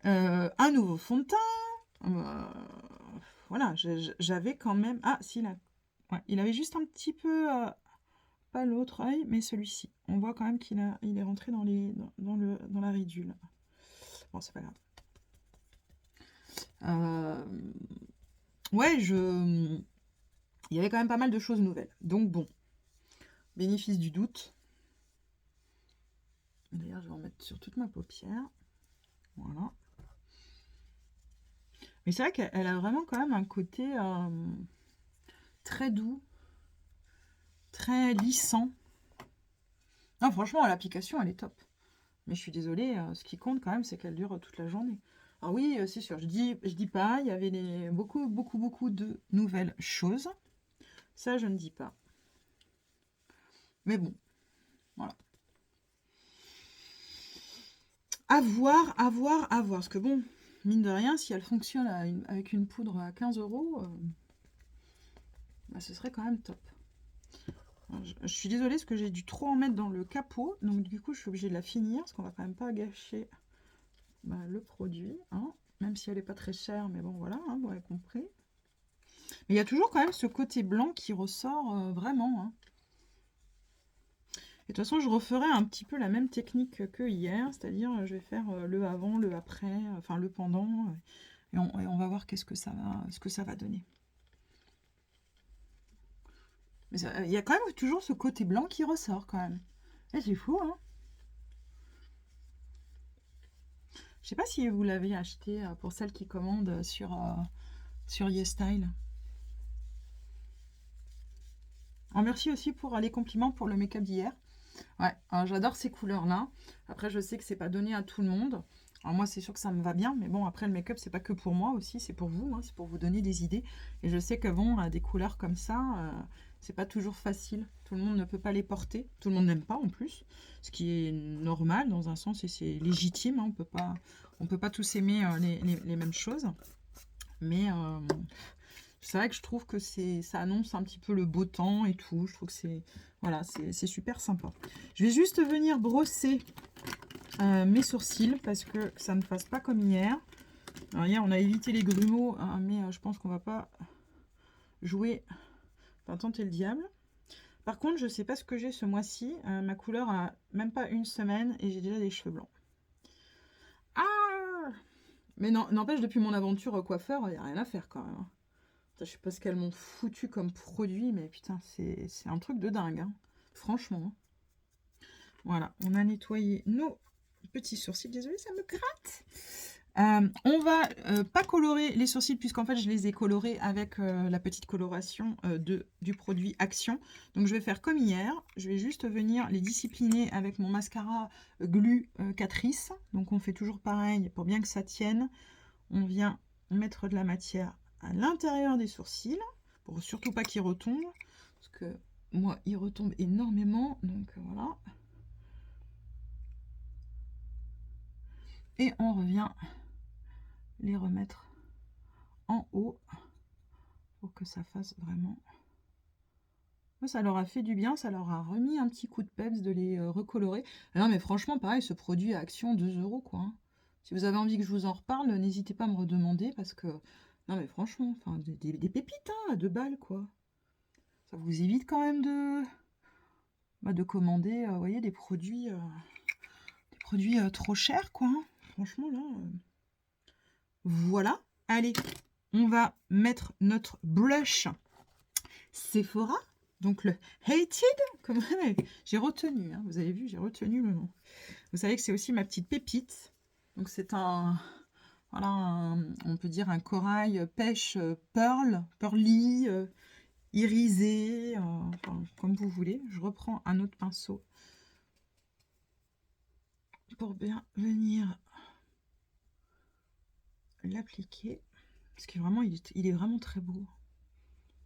Un nouveau fond de teint. Voilà, j'avais quand même... Ah, si, là. Ouais, il avait juste un petit peu... pas l'autre œil, mais celui-ci. On voit quand même il est rentré dans la ridule. Bon, c'est pas grave. Ouais, il y avait quand même pas mal de choses nouvelles. Donc bon, bénéfice du doute. D'ailleurs, je vais en mettre sur toute ma paupière. Voilà. Mais c'est vrai qu'elle a vraiment quand même un côté très doux, très lissant. Non, franchement, l'application, elle est top. Mais je suis désolée, ce qui compte quand même, c'est qu'elle dure toute la journée. Ah oui, c'est sûr, je dis pas, il y avait beaucoup de nouvelles choses. Ça, je ne dis pas. Mais bon, voilà. À voir. Parce que bon, mine de rien, si elle fonctionne avec une poudre à 15 €, bah, ce serait quand même top. Alors, je suis désolée parce que j'ai dû trop en mettre dans le capot. Donc du coup, je suis obligée de la finir parce qu'on va quand même pas gâcher le produit. Hein, même si elle n'est pas très chère. Mais bon, voilà, hein, vous avez compris. Mais il y a toujours quand même ce côté blanc qui ressort vraiment. Hein. Et de toute façon, je referai un petit peu la même technique que hier. C'est-à-dire, je vais faire le avant, le après, enfin le pendant. Et on va voir ce que ça va donner. Mais il y a quand même toujours ce côté blanc qui ressort quand même. Et c'est fou, hein. Je sais pas si vous l'avez acheté pour celles qui commandent sur YesStyle. Alors, merci aussi pour les compliments pour le make-up d'hier. Ouais, j'adore ces couleurs-là. Après, je sais que c'est pas donné à tout le monde. Alors moi, c'est sûr que ça me va bien, mais bon, après, le make-up, c'est pas que pour moi aussi, c'est pour vous, hein, c'est pour vous donner des idées. Et je sais que bon, des couleurs comme ça, c'est pas toujours facile. Tout le monde ne peut pas les porter. Tout le monde n'aime pas en plus, ce qui est normal dans un sens et c'est légitime. Hein, on peut pas tous aimer les mêmes choses. Mais c'est vrai que je trouve que ça annonce un petit peu le beau temps et tout. Je trouve que c'est super sympa. Je vais juste venir brosser mes sourcils parce que ça ne passe pas comme hier. Alors hier, on a évité les grumeaux, hein, mais je pense qu'on va pas jouer, enfin tenter le diable. Par contre, je sais pas ce que j'ai ce mois-ci. Ma couleur a même pas une semaine et j'ai déjà des cheveux blancs. Ah! Mais non, n'empêche, depuis mon aventure coiffeur, il n'y a rien à faire quand même. Hein. Je sais pas ce qu'elles m'ont foutu comme produit, mais putain, c'est un truc de dingue. Hein. Franchement. Voilà, on a nettoyé nos petits sourcils. Désolée, ça me gratte. On va pas colorer les sourcils puisqu'en fait je les ai colorés avec la petite coloration du produit Action. Donc je vais faire comme hier. Je vais juste venir les discipliner avec mon mascara Glu Catrice. Donc on fait toujours pareil pour bien que ça tienne. On vient mettre de la matière à l'intérieur des sourcils pour surtout pas qu'ils retombent parce que moi ils retombent énormément donc voilà. Et on revient les remettre en haut pour que ça fasse vraiment. Ça leur a fait du bien, ça leur a remis un petit coup de peps de les recolorer. Non mais franchement pareil, ce produit à Action 2 € quoi. Hein. Si vous avez envie que je vous en reparle, n'hésitez pas à me redemander parce que non mais franchement, enfin des pépites hein, à 2 balles quoi. Ça vous évite quand même de commander, vous voyez, des produits trop chers quoi. Hein. Franchement là. Voilà. Allez, on va mettre notre blush Sephora. Donc le Hated, j'ai retenu, hein, vous avez vu, j'ai retenu le nom. Vous savez que c'est aussi ma petite pépite. Donc c'est voilà, on peut dire un corail pêche pearly, irisé, enfin, comme vous voulez. Je reprends un autre pinceau pour bien venir l'appliquer. Parce que vraiment, il est vraiment très beau.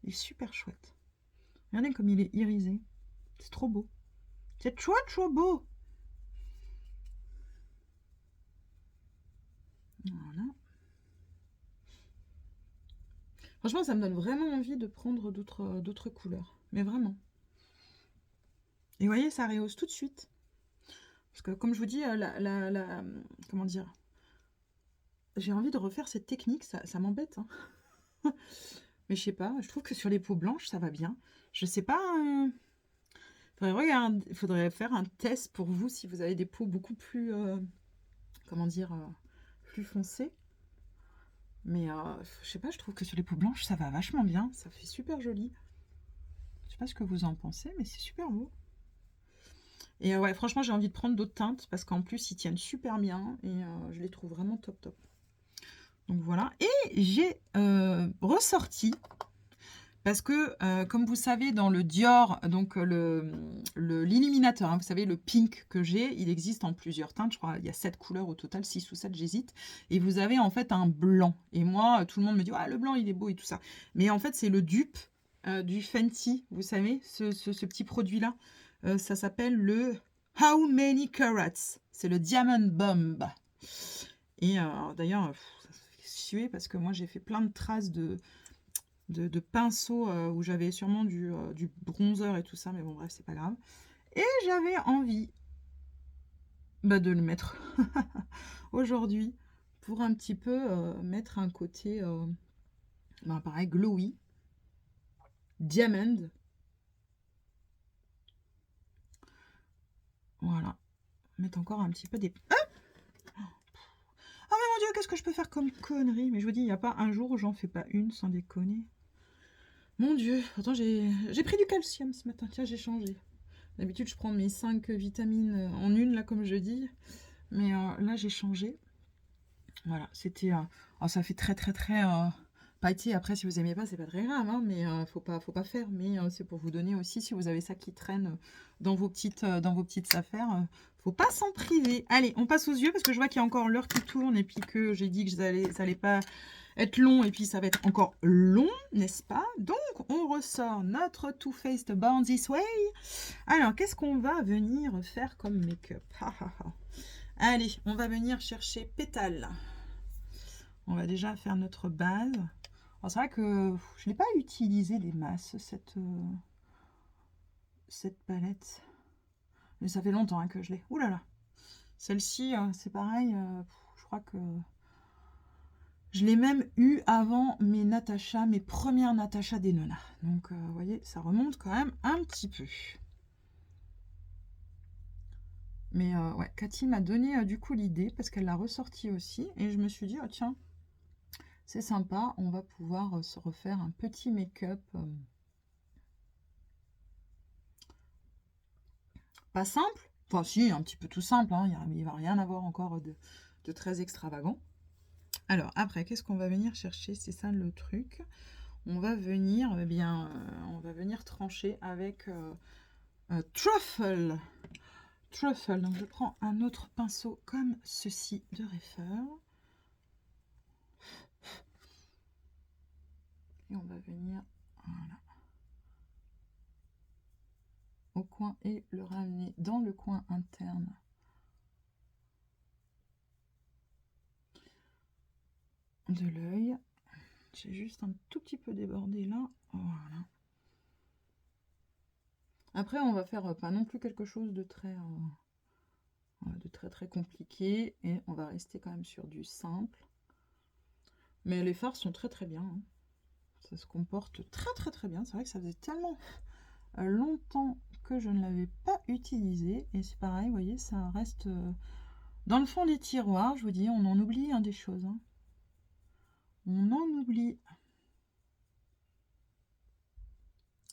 Il est super chouette. Regardez comme il est irisé. C'est trop beau. C'est trop trop beau. Voilà. Franchement, ça me donne vraiment envie de prendre d'autres couleurs. Mais vraiment. Et vous voyez, ça rehausse tout de suite. Parce que comme je vous dis, comment dire, j'ai envie de refaire cette technique, ça m'embête, hein. Mais je sais pas, je trouve que sur les peaux blanches, ça va bien. Je sais pas, faudrait faire un test pour vous si vous avez des peaux beaucoup plus, comment dire, plus foncées. Mais je sais pas, je trouve que sur les peaux blanches, ça va vachement bien. Ça fait super joli. Je sais pas ce que vous en pensez, mais c'est super beau. Et ouais, franchement, j'ai envie de prendre d'autres teintes parce qu'en plus, ils tiennent super bien et je les trouve vraiment top top. Donc voilà. Et j'ai ressorti, parce que comme vous savez, dans le Dior, donc l'illuminateur, hein, vous savez, le pink que j'ai, il existe en plusieurs teintes. Je crois il y a 7 couleurs au total, 6 ou 7, j'hésite. Et vous avez en fait un blanc. Et moi, tout le monde me dit, ah, le blanc, il est beau et tout ça. Mais en fait, c'est le dupe du Fenty, vous savez, ce petit produit-là. Ça s'appelle le How Many Carats. C'est le Diamond Bomb. Et d'ailleurs, ça fait suer parce que moi, j'ai fait plein de traces de pinceaux où j'avais sûrement du bronzer et tout ça. Mais bon, bref, c'est pas grave. Et j'avais envie de le mettre aujourd'hui pour un petit peu mettre un côté, pareil, glowy, diamond. Voilà. Mettre encore un petit peu des... Ah, mais mon Dieu, qu'est-ce que je peux faire comme connerie? Mais je vous dis, il n'y a pas un jour où j'en fais pas une, sans déconner. Mon Dieu, pourtant j'ai pris du calcium ce matin. Tiens, j'ai changé. D'habitude, je prends mes 5 vitamines en une, là, comme je dis. Mais là, j'ai changé. Voilà, c'était... ça fait très, très, très... pas été. Après, si vous aimez pas, c'est pas très grave, hein, mais faut pas faire. Mais c'est pour vous donner aussi, si vous avez ça qui traîne dans vos petites affaires, faut pas s'en priver. Allez, on passe aux yeux, parce que je vois qu'il y a encore l'heure qui tourne, et puis que j'ai dit que ça allait pas être long, et puis ça va être encore long, n'est-ce pas? Donc, on ressort notre Too Faced Born This Way. Alors, qu'est-ce qu'on va venir faire comme make-up? Allez, on va venir chercher Pétale. On va déjà faire notre base. C'est vrai que je n'ai pas utilisé des masses, cette palette. Mais ça fait longtemps que je l'ai. Ouh là là. Celle-ci, c'est pareil. Je crois que je l'ai même eu avant mes premières Natasha Denona. Donc, vous voyez, ça remonte quand même un petit peu. Mais ouais, Cathy m'a donné du coup l'idée parce qu'elle l'a ressorti aussi. Et je me suis dit, oh, tiens, c'est sympa, on va pouvoir se refaire un petit make-up. Pas simple, enfin si, un petit peu tout simple, hein, il ne va rien avoir encore de très extravagant. Alors après, qu'est-ce qu'on va venir chercher? C'est ça le truc. On va venir, on va venir trancher avec Truffle. Truffle, donc je prends un autre pinceau comme ceci de Reifer. Et on va venir, voilà, au coin et le ramener dans le coin interne de l'œil. J'ai juste un tout petit peu débordé là. Voilà. Après, on va faire pas non plus quelque chose de très très compliqué. Et on va rester quand même sur du simple. Mais les fards sont très très bien. Hein. Ça se comporte très très très bien. C'est vrai que ça faisait tellement longtemps que je ne l'avais pas utilisé. Et c'est pareil, vous voyez, ça reste dans le fond des tiroirs. Je vous dis, on en oublie des choses. Hein. On en oublie.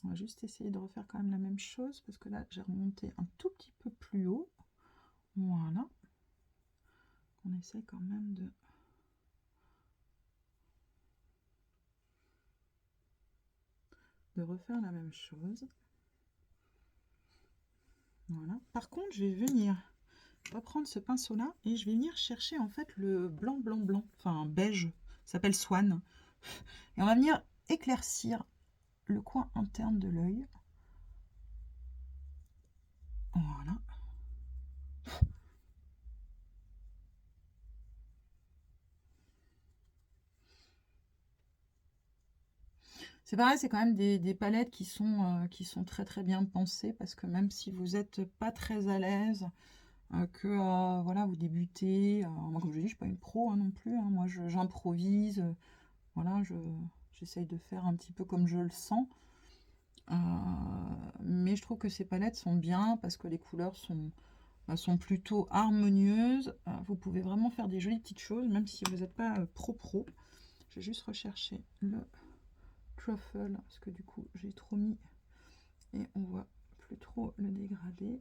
On va juste essayer de refaire quand même la même chose parce que là, j'ai remonté un tout petit peu plus haut. Voilà. On essaie quand même de refaire la même chose. Voilà. Par contre, je vais venir reprendre ce pinceau là et je vais venir chercher en fait le blanc, enfin beige, ça s'appelle Swan. Et on va venir éclaircir le coin interne de l'œil. Voilà. C'est pareil, c'est quand même des palettes qui sont très très bien pensées, parce que même si vous n'êtes pas très à l'aise, que voilà, vous débutez, moi comme je dis, je suis pas une pro hein, non plus, hein, moi j'improvise, voilà, j'essaye de faire un petit peu comme je le sens. Mais je trouve que ces palettes sont bien parce que les couleurs sont plutôt harmonieuses. Vous pouvez vraiment faire des jolies petites choses, même si vous n'êtes pas pro. Je vais juste rechercher le truffle, parce que du coup j'ai trop mis et on voit plus trop le dégradé.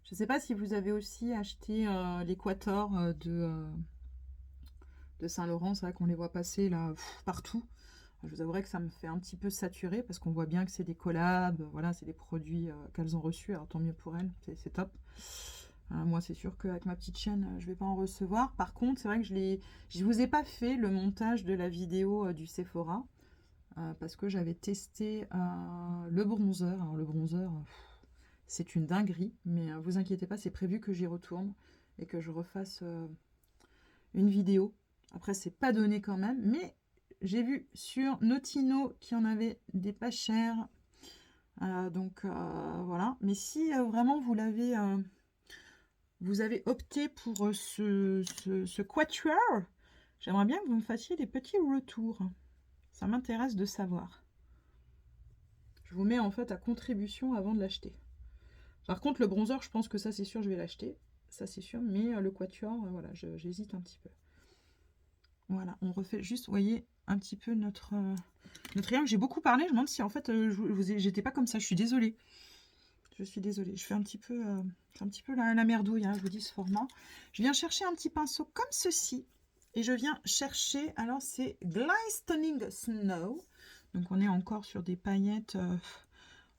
Je ne sais pas si vous avez aussi acheté l'Équator de Saint-Laurent. C'est vrai qu'on les voit passer là partout. Je vous avouerai que ça me fait un petit peu saturé, parce qu'on voit bien que c'est des collabs, voilà, c'est des produits qu'elles ont reçus, alors tant mieux pour elles, c'est top. Moi, c'est sûr qu'avec ma petite chaîne, je vais pas en recevoir. Par contre, c'est vrai que je vous ai pas fait le montage de la vidéo du Sephora, parce que j'avais testé le bronzer. Alors le bronzer, c'est une dinguerie, mais vous inquiétez pas, c'est prévu que j'y retourne et que je refasse une vidéo. Après, c'est pas donné quand même, mais j'ai vu sur Notino qu'il y en avait des pas chers. Donc voilà. Mais si vraiment vous avez opté pour ce quatuor, j'aimerais bien que vous me fassiez des petits retours. Ça m'intéresse de savoir. Je vous mets en fait à contribution avant de l'acheter. Par contre, le bronzer, je pense que ça, c'est sûr, je vais l'acheter. Ça, c'est sûr. Mais le quatuor, voilà, j'hésite un petit peu. Voilà, on refait juste, vous voyez, un petit peu notre triangle. J'ai beaucoup parlé, je me demande si en fait, j'étais pas comme ça. Je suis désolée. Je suis désolée. Je fais un petit peu, la merdouille, hein, je vous dis, ce format. Je viens chercher un petit pinceau comme ceci. Et je viens chercher, alors c'est Glistening Snow. Donc on est encore sur des paillettes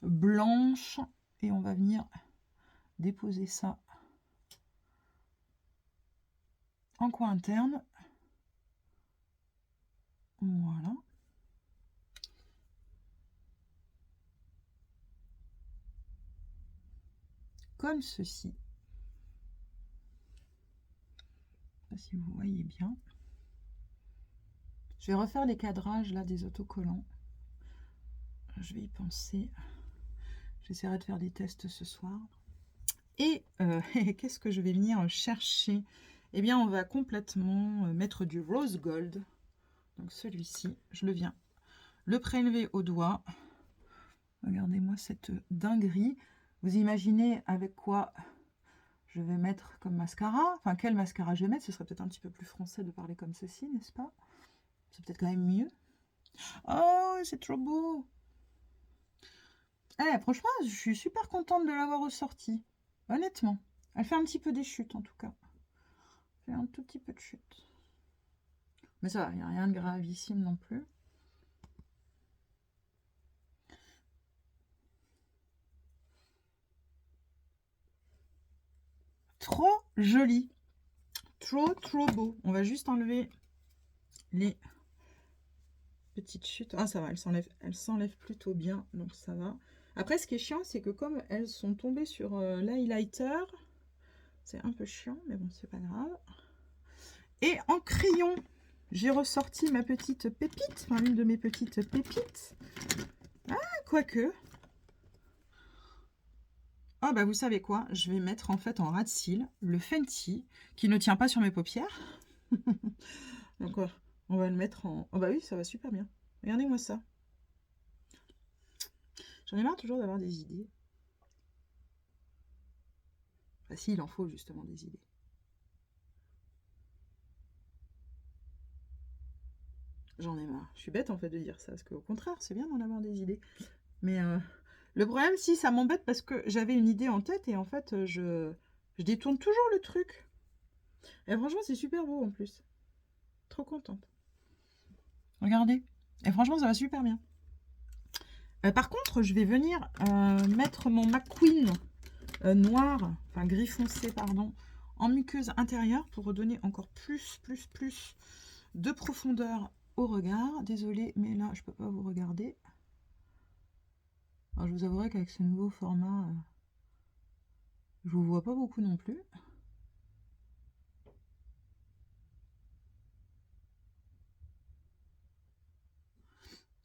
blanches. Et on va venir déposer ça en coin interne. Voilà. Comme ceci. Je ne sais pas si vous voyez bien. Je vais refaire les cadrages là des autocollants. Je vais y penser. J'essaierai de faire des tests ce soir. Et qu'est-ce que je vais venir chercher? Eh bien, on va complètement mettre du rose gold. Donc celui-ci, je le viens le prélever au doigt. Regardez-moi cette dinguerie. Vous imaginez avec quoi je vais mettre comme mascara? Enfin, quel mascara je vais mettre? Ce serait peut-être un petit peu plus français de parler comme ceci, n'est-ce pas? C'est peut-être quand même mieux. Oh, c'est trop beau! Eh, franchement, je suis super contente de l'avoir ressortie. Honnêtement. Elle fait un petit peu des chutes, en tout cas. Elle fait un tout petit peu de chute. Mais ça va, il n'y a rien de gravissime non plus. Trop joli. Trop beau. On va juste enlever les petites chutes. Ah, ça va, elles s'enlèvent plutôt bien, donc ça va. Après, ce qui est chiant, c'est que comme elles sont tombées sur l'highlighter, c'est un peu chiant, mais bon, c'est pas grave. Et en crayon, j'ai ressorti ma petite pépite, enfin l'une de mes petites pépites. Ah, quoique. Ah bah vous savez quoi, je vais mettre en fait en ras de cils le Fenty, qui ne tient pas sur mes paupières. Donc on va le mettre en... Oh bah oui, ça va super bien. Regardez-moi ça. J'en ai marre toujours d'avoir des idées. Bah si, il en faut justement des idées. J'en ai marre. Je suis bête en fait de dire ça, parce qu'au contraire, c'est bien d'en avoir des idées. Mais le problème, si, ça m'embête parce que j'avais une idée en tête et en fait, je détourne toujours le truc. Et franchement, c'est super beau en plus. Trop contente. Regardez. Et franchement, ça va super bien. Par contre, je vais venir mettre mon McQueen noir, enfin gris foncé, pardon, en muqueuse intérieure pour redonner encore plus de profondeur au regard. Désolée, mais là, je peux pas vous regarder. Alors, je vous avouerai qu'avec ce nouveau format, je vous vois pas beaucoup non plus.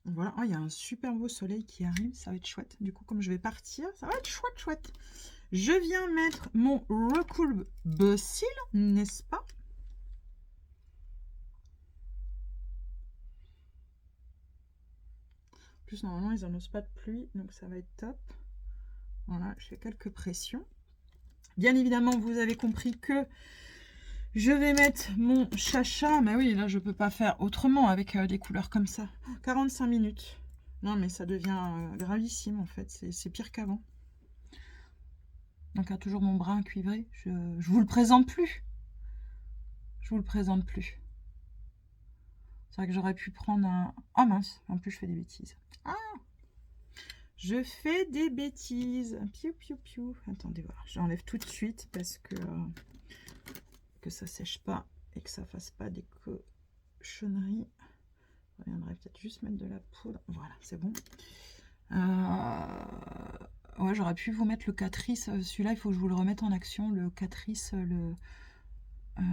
Voilà, oh, il y a un super beau soleil qui arrive, ça va être chouette. Du coup, comme je vais partir, ça va être chouette, chouette. Je viens mettre mon Recool Cils, n'est-ce pas? En plus, normalement, ils n'annoncent pas de pluie, donc ça va être top. Voilà, je fais quelques pressions. Bien évidemment, vous avez compris que je vais mettre mon chacha. Mais oui, là, je peux pas faire autrement avec des couleurs comme ça. 45 minutes. Non, mais ça devient gravissime, en fait. C'est pire qu'avant. Donc, il y a toujours mon brin cuivré. Je vous le présente plus. Je vous le présente plus. C'est vrai que j'aurais pu prendre un... Ah mince, en plus, je fais des bêtises. Ah, je fais des bêtises. Piou, piou, piou. Attendez, voilà. J'enlève tout de suite parce que ça sèche pas et que ça fasse pas des cochonneries. Je reviendrai peut-être juste mettre de la poudre. Voilà, c'est bon. Ouais, j'aurais pu vous mettre le Catrice. Celui-là, il faut que je vous le remette en action. Le Catrice,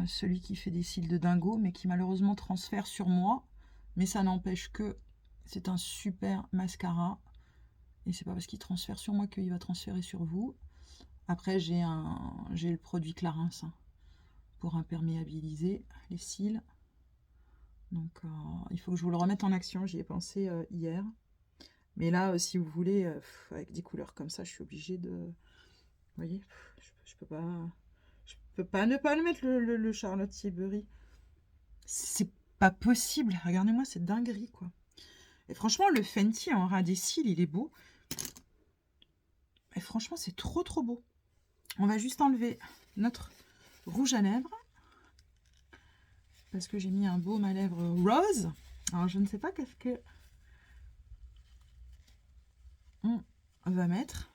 celui qui fait des cils de dingo, mais qui malheureusement transfère sur moi. Mais ça n'empêche que c'est un super mascara. Et c'est pas parce qu'il transfère sur moi qu'il va transférer sur vous. Après, j'ai le produit Clarins hein, pour imperméabiliser les cils. Donc, il faut que je vous le remette en action. J'y ai pensé hier. Mais là, si vous voulez, avec des couleurs comme ça, je suis obligée de... Vous voyez, je peux pas... Je peux pas ne pas le mettre, le Charlotte Tilbury. C'est pas possible. Regardez-moi cette dinguerie, quoi. Et franchement, le Fenty en ras des cils, il est beau. Et franchement, c'est trop, trop beau. On va juste enlever notre rouge à lèvres. Parce que j'ai mis un baume à lèvres rose. Alors, je ne sais pas qu'est-ce que on va mettre.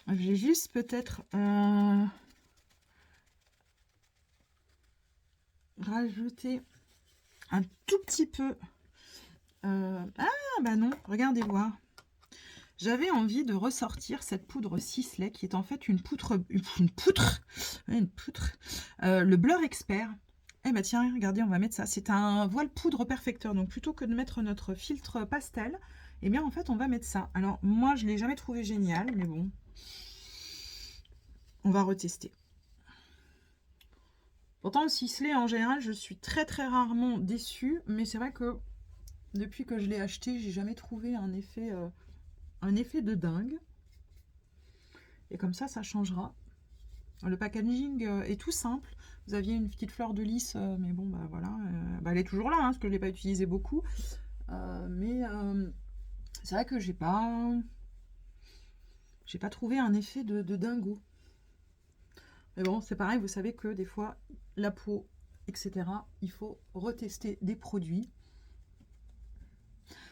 J'ai juste peut-être rajouté un tout petit peu. Ah, bah non, regardez voir. J'avais envie de ressortir cette poudre Sisley qui est en fait une poutre, le Blur Expert. Eh bah tiens, regardez, on va mettre ça. C'est un voile poudre perfecteur. Donc plutôt que de mettre notre filtre pastel, eh bien en fait on va mettre ça. Alors moi je l'ai jamais trouvé génial, mais bon, on va retester. Pourtant le Sisley en général, je suis très très rarement déçue, mais c'est vrai que depuis que je l'ai acheté, j'ai jamais trouvé un effet de dingue. Et comme ça changera. Le packaging est tout simple. Vous aviez une petite fleur de lys, mais bon, bah voilà. Bah, elle est toujours là, hein, parce que je ne l'ai pas utilisée beaucoup. Mais c'est vrai que j'ai pas trouvé un effet de dingo. Mais bon, c'est pareil, vous savez que des fois, la peau, etc., il faut retester des produits.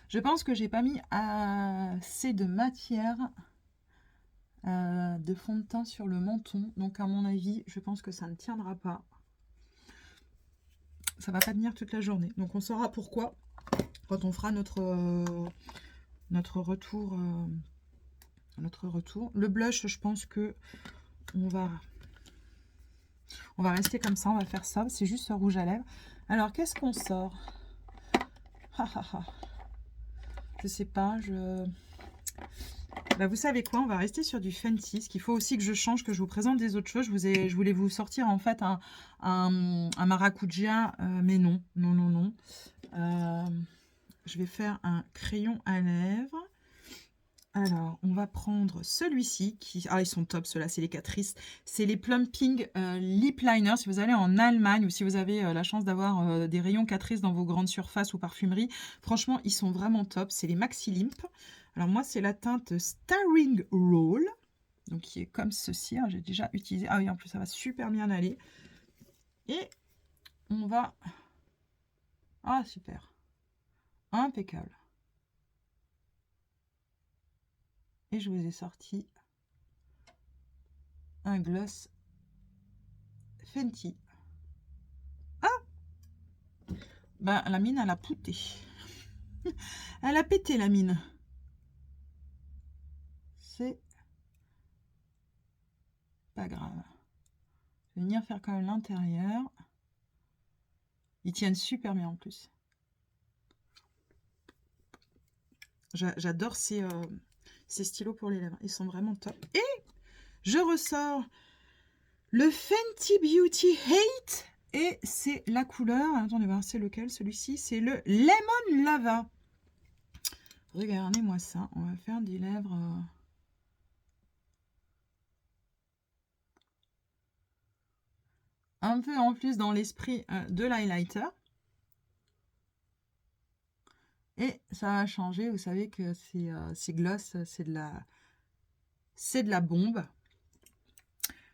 Je pense que j'ai pas mis assez de matière de fond de teint sur le menton. Donc à mon avis, je pense que ça ne tiendra pas. Ça va pas tenir toute la journée. Donc on saura pourquoi quand on fera notre retour. Le blush, je pense que on va rester comme ça. On va faire ça. C'est juste ce rouge à lèvres. Alors qu'est-ce qu'on sort? Je sais pas. Bah, vous savez quoi, on va rester sur du Fenty. Ce qu'il faut aussi que je change, que je vous présente des autres choses. Je voulais vous sortir en fait un maracuja, mais non. Je vais faire un crayon à lèvres. Alors, on va prendre celui-ci. Ah, ils sont top, ceux-là, c'est les Catrice. C'est les Plumping Lip Liner. Si vous allez en Allemagne ou si vous avez la chance d'avoir des rayons Catrice dans vos grandes surfaces ou parfumeries, franchement, ils sont vraiment top. C'est les Maxi Limp. Alors moi, c'est la teinte Starring Roll, donc qui est comme ceci. Hein, j'ai déjà utilisé. Ah oui, en plus, ça va super bien aller. Et on va... Ah, super. Impeccable. Et je vous ai sorti un gloss Fenty. Ah, ben, la mine, elle a pouté. Elle a pété, la mine. c'est pas grave. Je vais venir faire quand même l'intérieur. Ils tiennent super bien en plus. J'adore ces stylos pour les lèvres. Ils sont vraiment top. Et je ressors le Fenty Beauty Hate. Et c'est la couleur. Attendez voir, c'est lequel? Celui-ci, c'est le Lemon Lava. Regardez-moi ça. On va faire des lèvres... un peu en plus dans l'esprit de l'highlighter. Et ça va changer. Vous savez que ces gloss, c'est de la bombe.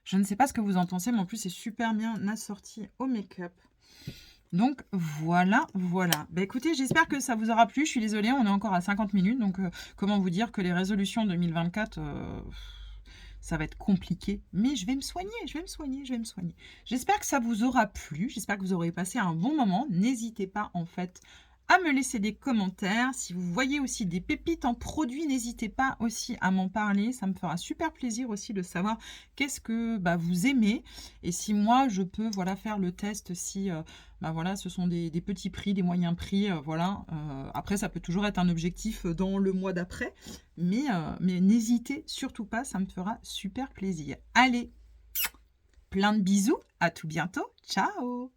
Je ne sais pas ce que vous en pensez, mais en plus, c'est super bien assorti au make-up. Donc, voilà. Bah, écoutez, j'espère que ça vous aura plu. Je suis désolée, on est encore à 50 minutes. Donc, comment vous dire que les résolutions 2024, ça va être compliqué. Mais je vais me soigner. J'espère que ça vous aura plu. J'espère que vous aurez passé un bon moment. N'hésitez pas, en fait, à me laisser des commentaires. Si vous voyez aussi des pépites en produits, n'hésitez pas aussi à m'en parler. Ça me fera super plaisir aussi de savoir qu'est-ce que vous aimez. Et si moi, je peux faire le test si ce sont des petits prix, des moyens prix. Après, ça peut toujours être un objectif dans le mois d'après. Mais n'hésitez surtout pas, ça me fera super plaisir. Allez, plein de bisous. À tout bientôt. Ciao.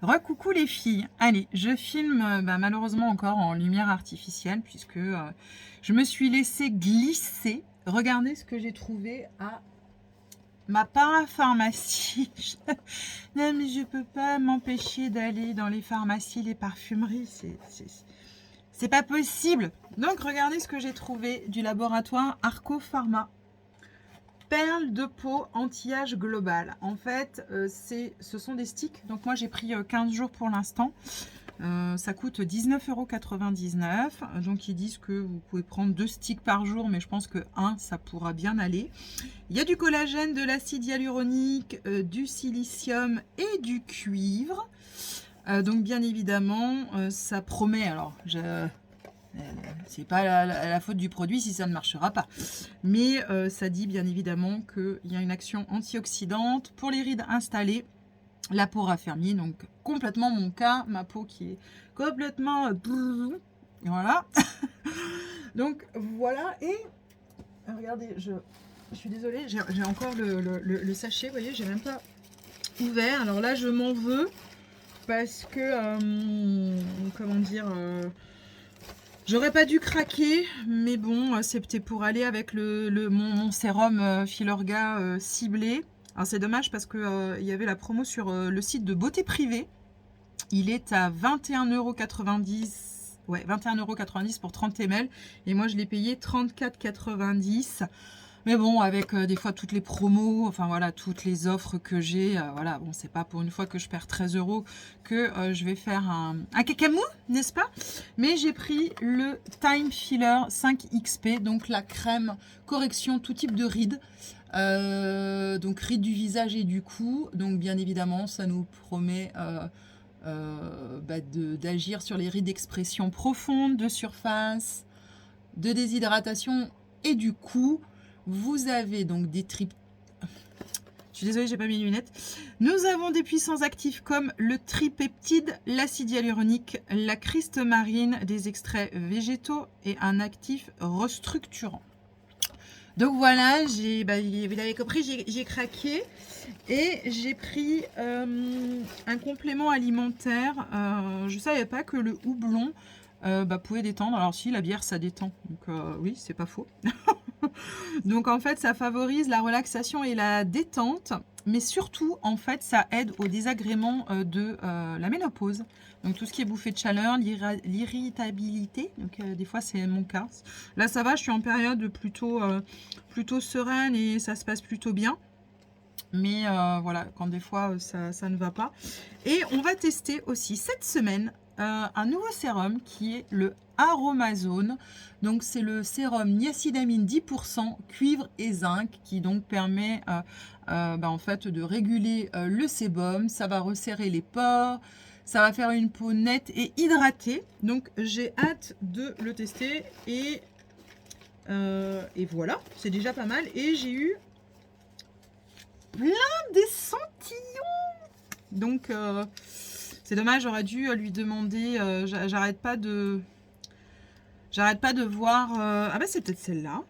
Recoucou les filles, allez, je filme malheureusement encore en lumière artificielle puisque je me suis laissée glisser. Regardez ce que j'ai trouvé à ma parapharmacie. Non mais je peux pas m'empêcher d'aller dans les pharmacies, les parfumeries, c'est pas possible. Donc regardez ce que j'ai trouvé du laboratoire Arco Pharma. Perles de peau anti-âge global. En fait, ce sont des sticks. Donc moi, j'ai pris 15 jours pour l'instant. Ça coûte 19,99 €. Donc ils disent que vous pouvez prendre 2 sticks par jour, mais je pense que ça pourra bien aller. Il y a du collagène, de l'acide hyaluronique, du silicium et du cuivre. Donc bien évidemment, ça promet. Alors, c'est pas la faute du produit si ça ne marchera pas. Mais ça dit bien évidemment qu'il y a une action antioxydante pour les rides installées, la peau raffermie, donc complètement mon cas, ma peau qui est complètement... Voilà. Donc voilà, et regardez, je suis désolée, j'ai encore le sachet, vous voyez, j'ai même pas ouvert. Alors là, je m'en veux parce que, comment dire... j'aurais pas dû craquer, mais bon, c'était pour aller avec mon sérum Filorga ciblé. Alors c'est dommage parce que il y avait la promo sur le site de Beauté Privée. Il est à 21,90 €. Ouais, 21,90 € pour 30 ml. Et moi, je l'ai payé 34,90 €. Mais bon, avec des fois toutes les promos, enfin voilà, toutes les offres que j'ai, voilà, bon, c'est pas pour une fois que je perds 13 € que je vais faire un cacamou, n'est-ce pas? Mais j'ai pris le Time Filler 5 XP, donc la crème correction tout type de rides. Donc rides du visage et du cou. Donc bien évidemment, ça nous promet d'agir sur les rides d'expression profonde, de surface, de déshydratation et du cou. Vous avez donc des tripes. Je suis désolée, j'ai pas mis les lunettes. Nous avons des puissants actifs comme le tripeptide, l'acide hyaluronique, la criste marine, des extraits végétaux et un actif restructurant. Donc voilà, vous l'avez compris, j'ai craqué et j'ai pris un complément alimentaire. Je savais pas que le houblon pouvait détendre. Alors si, la bière ça détend, donc oui, c'est pas faux. Donc en fait, ça favorise la relaxation et la détente, mais surtout, en fait, ça aide au désagrément de la ménopause. Donc tout ce qui est bouffée de chaleur, l'irritabilité, donc des fois c'est mon cas. Là ça va, je suis en période plutôt sereine et ça se passe plutôt bien. Mais voilà, quand des fois ça ne va pas. Et on va tester aussi cette semaine un nouveau sérum qui est le Aromazone. Donc c'est le sérum niacinamide 10%, cuivre et zinc qui donc permet en fait de réguler le sébum. Ça va resserrer les pores, ça va faire une peau nette et hydratée. Donc j'ai hâte de le tester et Et voilà, c'est déjà pas mal. Et j'ai eu plein d'échantillons. Donc, c'est dommage, j'aurais dû lui demander. J'arrête pas de voir. Ah bah c'est peut-être celle-là.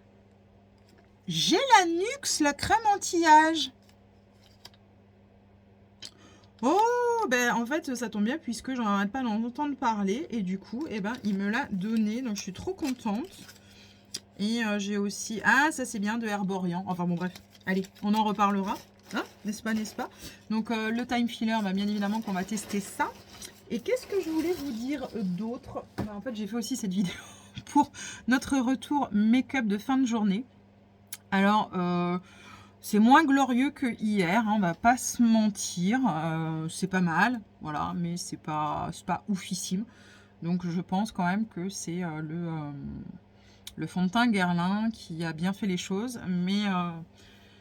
Gélanux, la crème anti-âge. Oh, ben en fait, ça tombe bien puisque j'en arrête pas d'en entendre parler. Et du coup, eh ben, il me l'a donné. Donc, je suis trop contente. Et j'ai aussi... Ah, ça, c'est bien de Herborian. Enfin, bon, bref. Allez, on en reparlera. Hein, n'est-ce pas, n'est-ce pas? Donc, le time filler, bah, bien évidemment qu'on va tester ça. Et qu'est-ce que je voulais vous dire d'autre? Bah, en fait, j'ai fait aussi cette vidéo pour notre retour make-up de fin de journée. Alors, c'est moins glorieux que hier, hein, on va pas se mentir. C'est pas mal, voilà, mais c'est pas oufissime. Donc je pense quand même que c'est le fond de teint Guerlain qui a bien fait les choses. Mais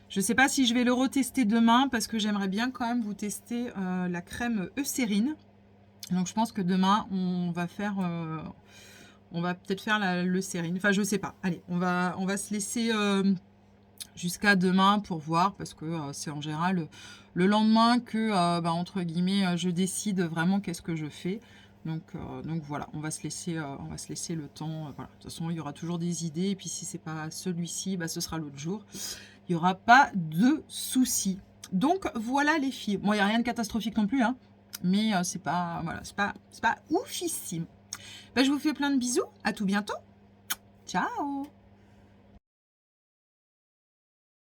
je sais pas si je vais le retester demain parce que j'aimerais bien quand même vous tester la crème Eucérine. Donc je pense que demain on va faire... on va peut-être faire l'Eucérine. Enfin, je sais pas. Allez, on va se laisser... jusqu'à demain pour voir parce que c'est en général le lendemain que entre guillemets je décide vraiment qu'est-ce que je fais. Donc voilà, on va se laisser le temps. Voilà. De toute façon, il y aura toujours des idées et puis si c'est pas celui-ci, ce sera l'autre jour. Il n'y aura pas de soucis. Donc voilà les filles. Bon, il n'y a rien de catastrophique non plus, hein, mais c'est pas voilà, c'est pas oufissime. Je vous fais plein de bisous. À tout bientôt. Ciao.